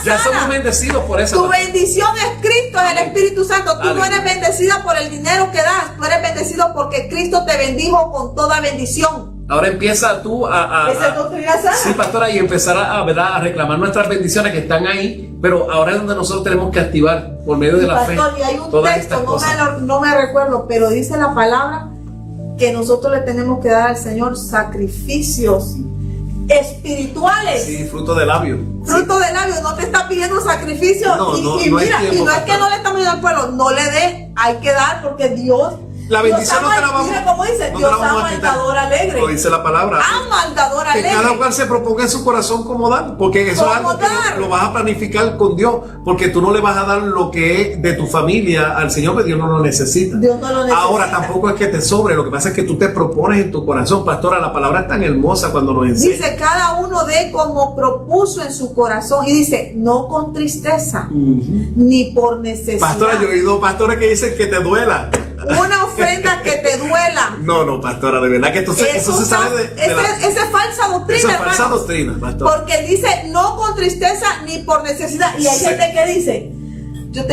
Speaker 3: Ya somos bendecidos por eso.
Speaker 2: Tu bendición es Cristo, es el Espíritu Santo. Tú no eres bendecida por el dinero que das. Tú eres bendecido porque Cristo te bendijo con toda bendición.
Speaker 3: Ahora empieza tú
Speaker 2: ¿Esa es doctrina sana?
Speaker 3: Sí, pastora, y empezar ¿verdad? A reclamar nuestras bendiciones que están ahí, pero ahora es donde nosotros tenemos que activar por medio de la
Speaker 2: pastor,
Speaker 3: fe.
Speaker 2: Y hay un texto, no me recuerdo, pero dice la palabra que nosotros le tenemos que dar al Señor sacrificios espirituales.
Speaker 3: Sí, fruto de labio.
Speaker 2: Fruto de labio, no te está pidiendo sacrificio. Y mira, y no es que no le estamos pidiendo al pueblo, no le dé, hay que dar porque Dios.
Speaker 3: La bendición no te la vamos a quitar.
Speaker 2: Como dice, Dios ama al dador alegre.
Speaker 3: Lo dice la palabra.
Speaker 2: Ama al dador alegre.
Speaker 3: Que cada cual se proponga en su corazón cómo dar. Porque eso es algo que lo vas a planificar con Dios. Porque tú no le vas a dar lo que es de tu familia al Señor, porque Dios no lo necesita.
Speaker 2: Dios no lo necesita.
Speaker 3: Ahora tampoco es que te sobre. Lo que pasa es que tú te propones en tu corazón. Pastora, la palabra es tan hermosa cuando nos enseña.
Speaker 2: Dice, cada uno dé como propuso en su corazón. Y dice, no con tristeza, ni por necesidad.
Speaker 3: Pastora, yo he oído pastores que dicen que te duela.
Speaker 2: Una ofrenda que te duela.
Speaker 3: No, pastora, de verdad que eso se sale de
Speaker 2: esa es falsa doctrina,
Speaker 3: esa es
Speaker 2: hermano.
Speaker 3: falsa doctrina, pastora.
Speaker 2: Porque dice no con tristeza ni por necesidad. Y hay gente que dice, yo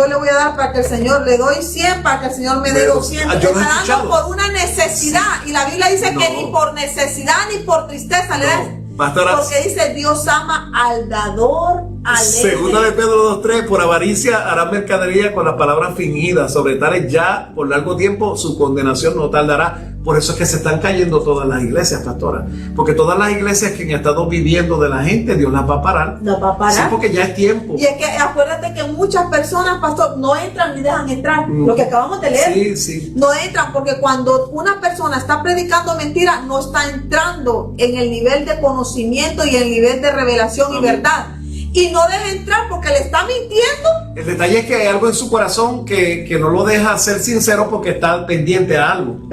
Speaker 2: le voy a dar para que el Señor, le doy 100 para que el Señor me dé 200.
Speaker 3: Yo lo he
Speaker 2: está
Speaker 3: escuchado.
Speaker 2: dando por una necesidad. Sí. Y la Biblia dice que ni por necesidad ni por tristeza le das.
Speaker 3: Pastora,
Speaker 2: porque dice Dios ama al dador alegre.
Speaker 3: Segunda de Pedro 2:3, por avaricia hará mercadería con las palabras fingidas, sobre tales ya por largo tiempo su condenación no tardará. Por eso es que se están cayendo todas las iglesias, pastora. Porque todas las iglesias que han estado viviendo de la gente, Dios las va a parar.
Speaker 2: Las va a parar.
Speaker 3: Sí, porque ya es tiempo.
Speaker 2: Y es que acuérdate que muchas personas, pastor, no entran ni dejan entrar. Lo que acabamos de leer.
Speaker 3: Sí.
Speaker 2: No entran porque cuando una persona está predicando mentira, no está entrando en el nivel de conocimiento y el nivel de revelación y verdad. Y no deja entrar porque le está mintiendo.
Speaker 3: El detalle es que hay algo en su corazón que no lo deja ser sincero porque está pendiente a algo.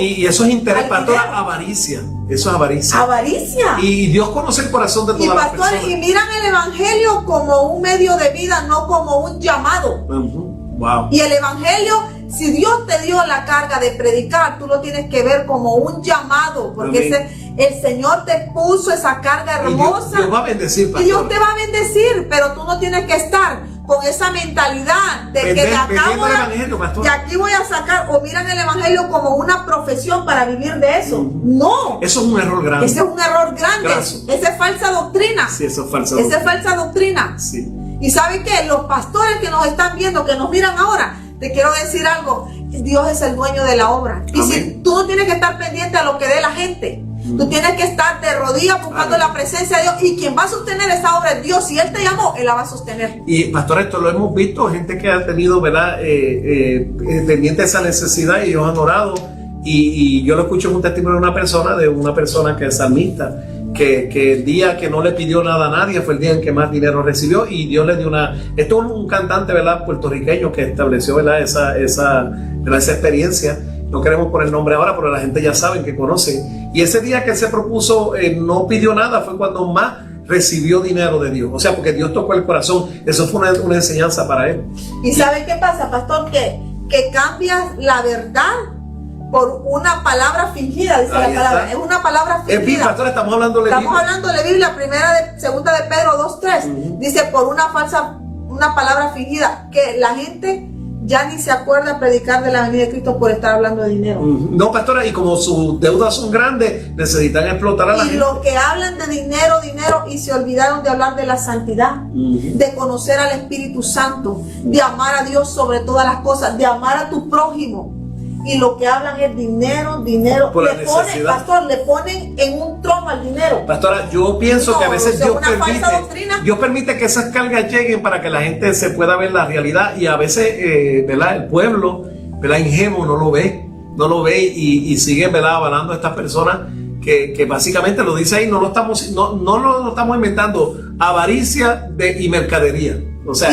Speaker 3: Y eso es interés, pastora, avaricia. Eso es avaricia.
Speaker 2: Avaricia.
Speaker 3: Y Dios conoce el corazón de todas las personas.
Speaker 2: Y miran el evangelio como un medio de vida, no como un llamado.
Speaker 3: Wow.
Speaker 2: Y el evangelio, si Dios te dio la carga de predicar, tú lo tienes que ver como un llamado, porque el Señor te puso esa carga hermosa.
Speaker 3: Dios va a bendecir, pastor.
Speaker 2: Y Dios te va a bendecir, pero tú no tienes que estar con esa mentalidad de que de aquí voy a sacar, o miran el evangelio como una profesión para vivir de eso. No.
Speaker 3: Eso es un error grande.
Speaker 2: Ese es un error grande. Esa es falsa doctrina.
Speaker 3: Sí, eso es falsa doctrina.
Speaker 2: Esa es falsa doctrina.
Speaker 3: Sí.
Speaker 2: Y ¿saben qué? Los pastores que nos están viendo, que nos miran ahora, te quiero decir algo. Dios es el dueño de la obra. Y si tú no tienes que estar pendiente a lo que dé la gente, Tú tienes que estar de rodillas buscando la presencia de Dios, y quien va a sostener esa obra es Dios. Si Él te llamó, Él la va a sostener.
Speaker 3: Y pastor, esto lo hemos visto, gente que ha tenido, ¿verdad? Pendiente de esa necesidad, y ellos han orado. Y yo lo escucho en un testimonio de una persona que es salmista, que el día que no le pidió nada a nadie fue el día en que más dinero recibió, y Dios le dio esto es un cantante, ¿verdad?, puertorriqueño, que estableció, ¿verdad?, esa experiencia. No queremos poner nombre ahora, pero la gente ya sabe, que conoce. Y ese día que se propuso, no pidió nada, fue cuando más recibió dinero de Dios. O sea, porque Dios tocó el corazón. Eso fue una enseñanza para él.
Speaker 2: ¿Y sabe qué pasa, pastor? Que cambias la verdad por una palabra fingida, dice la palabra. Es una palabra fingida.
Speaker 3: Pastor, estamos hablando de
Speaker 2: la Biblia, segunda de Pedro 2:3. Dice, por una palabra fingida, que la gente ya ni se acuerda predicar de la venida de Cristo por estar hablando de dinero.
Speaker 3: No, pastora, y como sus deudas son grandes, necesitan explotar a la gente.
Speaker 2: Y lo que hablan de dinero, y se olvidaron de hablar de la santidad, de conocer al Espíritu Santo, de amar a Dios sobre todas las cosas, de amar a tu prójimo. Y lo que hablan es dinero. Le ponen en un trono al dinero.
Speaker 3: Pastora, yo pienso que a veces Dios permite que esas cargas lleguen para que la gente se pueda ver la realidad, y a veces, ¿verdad?, el pueblo, ¿verdad?, ingenuo no lo ve y sigue, ¿verdad?, avalando a estas personas que básicamente lo dice ahí, no lo estamos inventando, avaricia y mercadería. O sea,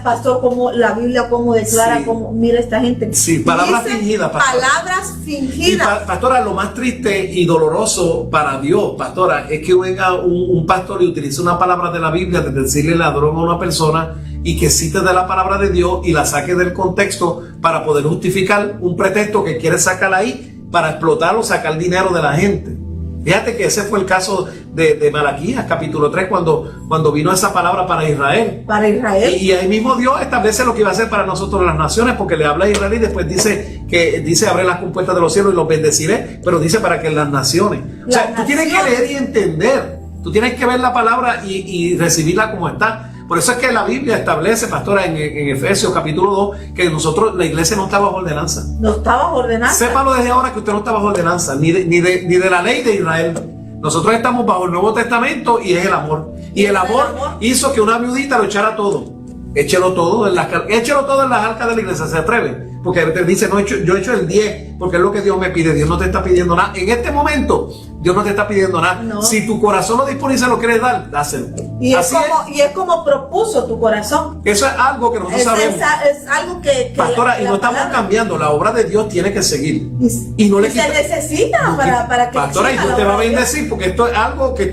Speaker 2: pastor, como la Biblia como declara, como mira esta gente.
Speaker 3: Sí, palabras fingidas, pastora.
Speaker 2: Palabras fingidas.
Speaker 3: Pastora, lo más triste y doloroso para Dios, pastora, es que venga un pastor y utilice una palabra de la Biblia de decirle ladrón a una persona, y que cite de la palabra de Dios y la saque del contexto para poder justificar un pretexto que quiere sacar ahí para explotar o sacar dinero de la gente. Fíjate que ese fue el caso de Malaquías, capítulo 3, cuando vino esa palabra para Israel.
Speaker 2: Para Israel.
Speaker 3: Y ahí mismo Dios establece lo que iba a hacer para nosotros las naciones, porque le habla a Israel y después dice abre las compuertas de los cielos y los bendeciré, pero dice para que las naciones. Tú tienes que leer y entender. Tú tienes que ver la palabra y recibirla como está. Por eso es que la Biblia establece, pastora, en Efesios capítulo 2, que nosotros, la iglesia no está bajo ordenanza.
Speaker 2: No está bajo ordenanza.
Speaker 3: Sépalo desde ahora que usted no está bajo ordenanza, ni de la ley de Israel. Nosotros estamos bajo el Nuevo Testamento, y es el amor. Y el amor hizo que una viudita lo echara todo. Échelo todo en las arcas de la iglesia, ¿se atreve? Porque te dice, yo he hecho el 10, porque es lo que Dios me pide. Dios no te está pidiendo nada. En este momento, Dios no te está pidiendo nada. No. Si tu corazón lo dispone y se lo quieres dar, dáselo.
Speaker 2: Y es como propuso tu corazón.
Speaker 3: Eso es algo que nosotros sabemos.
Speaker 2: Es algo que
Speaker 3: pastora, y no estamos cambiando. La obra de Dios tiene que seguir. Y no le
Speaker 2: se necesita para que...
Speaker 3: Pastora, y Dios te va a bendecir, porque esto es algo que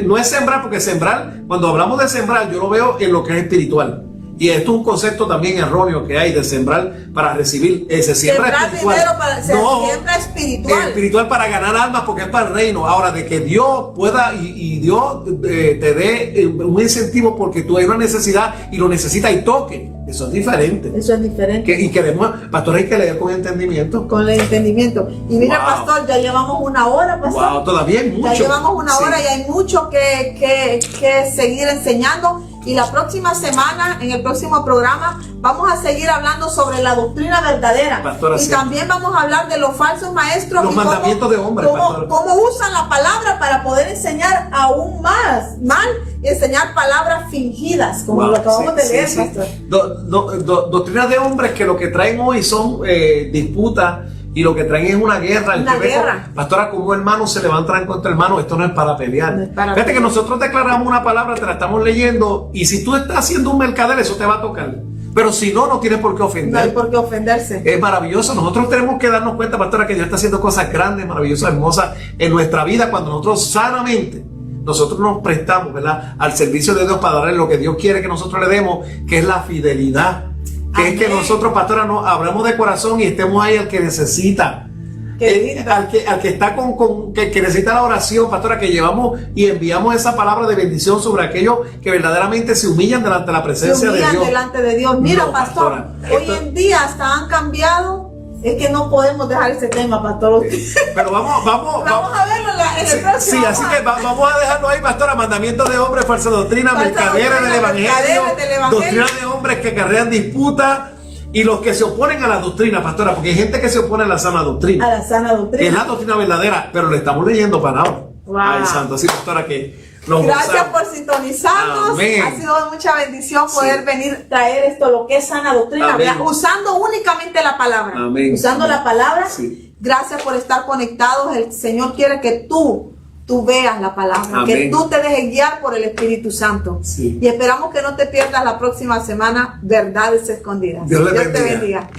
Speaker 3: no es sembrar, porque sembrar, cuando hablamos de sembrar, yo lo veo en lo que es espiritual. Y esto es un concepto también erróneo que hay de sembrar para recibir. Se siembra espiritual.
Speaker 2: Siembra espiritual.
Speaker 3: Espiritual para ganar almas, porque es para el reino. Ahora, de que Dios pueda y Dios te dé un incentivo porque tú hay una necesidad y lo necesitas y toque. Eso es diferente. Y queremos, pastor, hay que leer con entendimiento.
Speaker 2: Con el entendimiento. Y mira, pastor, ya llevamos una hora, pastor.
Speaker 3: Wow, todavía hay mucho.
Speaker 2: Ya llevamos una hora y hay mucho que seguir enseñando. Y la próxima semana, en el próximo programa, vamos a seguir hablando sobre la doctrina verdadera.
Speaker 3: Pastora,
Speaker 2: y también vamos a hablar de los falsos maestros.
Speaker 3: Los mandamientos de hombres.
Speaker 2: Cómo usan la palabra para poder enseñar aún mal, y enseñar palabras fingidas, como lo acabamos de leer, pastor.
Speaker 3: Doctrinas de hombres que lo que traen hoy son disputas. Y lo que traen es una guerra. Pastora, como hermanos se levantan contra hermanos. Esto no es para pelear. Fíjate que nosotros declaramos una palabra, te la estamos leyendo, y si tú estás haciendo un mercader, eso te va a tocar. Pero si no tienes por qué ofender.
Speaker 2: No hay por qué ofenderse.
Speaker 3: Es maravilloso. Nosotros tenemos que darnos cuenta, pastora, que Dios está haciendo cosas grandes, maravillosas, hermosas en nuestra vida, cuando nosotros sanamente nos prestamos, ¿verdad?, al servicio de Dios para darle lo que Dios quiere que nosotros le demos, que es la fidelidad. Que amén. Es que nosotros, pastora, nos abramos de corazón y estemos ahí al que necesita. Al que está que necesita la oración, pastora, que llevamos y enviamos esa palabra de bendición sobre aquellos que verdaderamente se humillan delante de la presencia de Dios.
Speaker 2: Delante de Dios. Mira, pastor, hoy en día hasta han cambiado. Es que no podemos dejar ese tema, pastor.
Speaker 3: Pero vamos
Speaker 2: a verlo en el próximo.
Speaker 3: Sí, así que vamos a dejarlo ahí, pastora. Mandamientos de hombres, falsa doctrina, mercaderes del evangelio, doctrina de hombres que acarrean disputas. Y los que se oponen a la doctrina, pastora, porque hay gente que se opone a la sana doctrina.
Speaker 2: A la sana doctrina.
Speaker 3: Que es la doctrina verdadera, pero le estamos leyendo palabras.
Speaker 2: Wow.
Speaker 3: Ay, santo. Así, pastora, que nos
Speaker 2: gracias
Speaker 3: gozamos.
Speaker 2: por sintonizarnos.
Speaker 3: Amén.
Speaker 2: Ha sido mucha bendición poder
Speaker 3: Sí.
Speaker 2: venir traer esto, lo que es sana doctrina,
Speaker 3: Amén.
Speaker 2: ¿verdad? Usando únicamente la palabra.
Speaker 3: Amén.
Speaker 2: Usando la palabra.
Speaker 3: Sí.
Speaker 2: Gracias por estar conectados. El Señor quiere que tú veas la palabra,
Speaker 3: Amén.
Speaker 2: que tú te dejes guiar por el Espíritu Santo.
Speaker 3: Sí.
Speaker 2: Y esperamos que no te pierdas la próxima semana verdades escondidas.
Speaker 3: Dios le
Speaker 2: te
Speaker 3: bendiga.
Speaker 2: bendiga.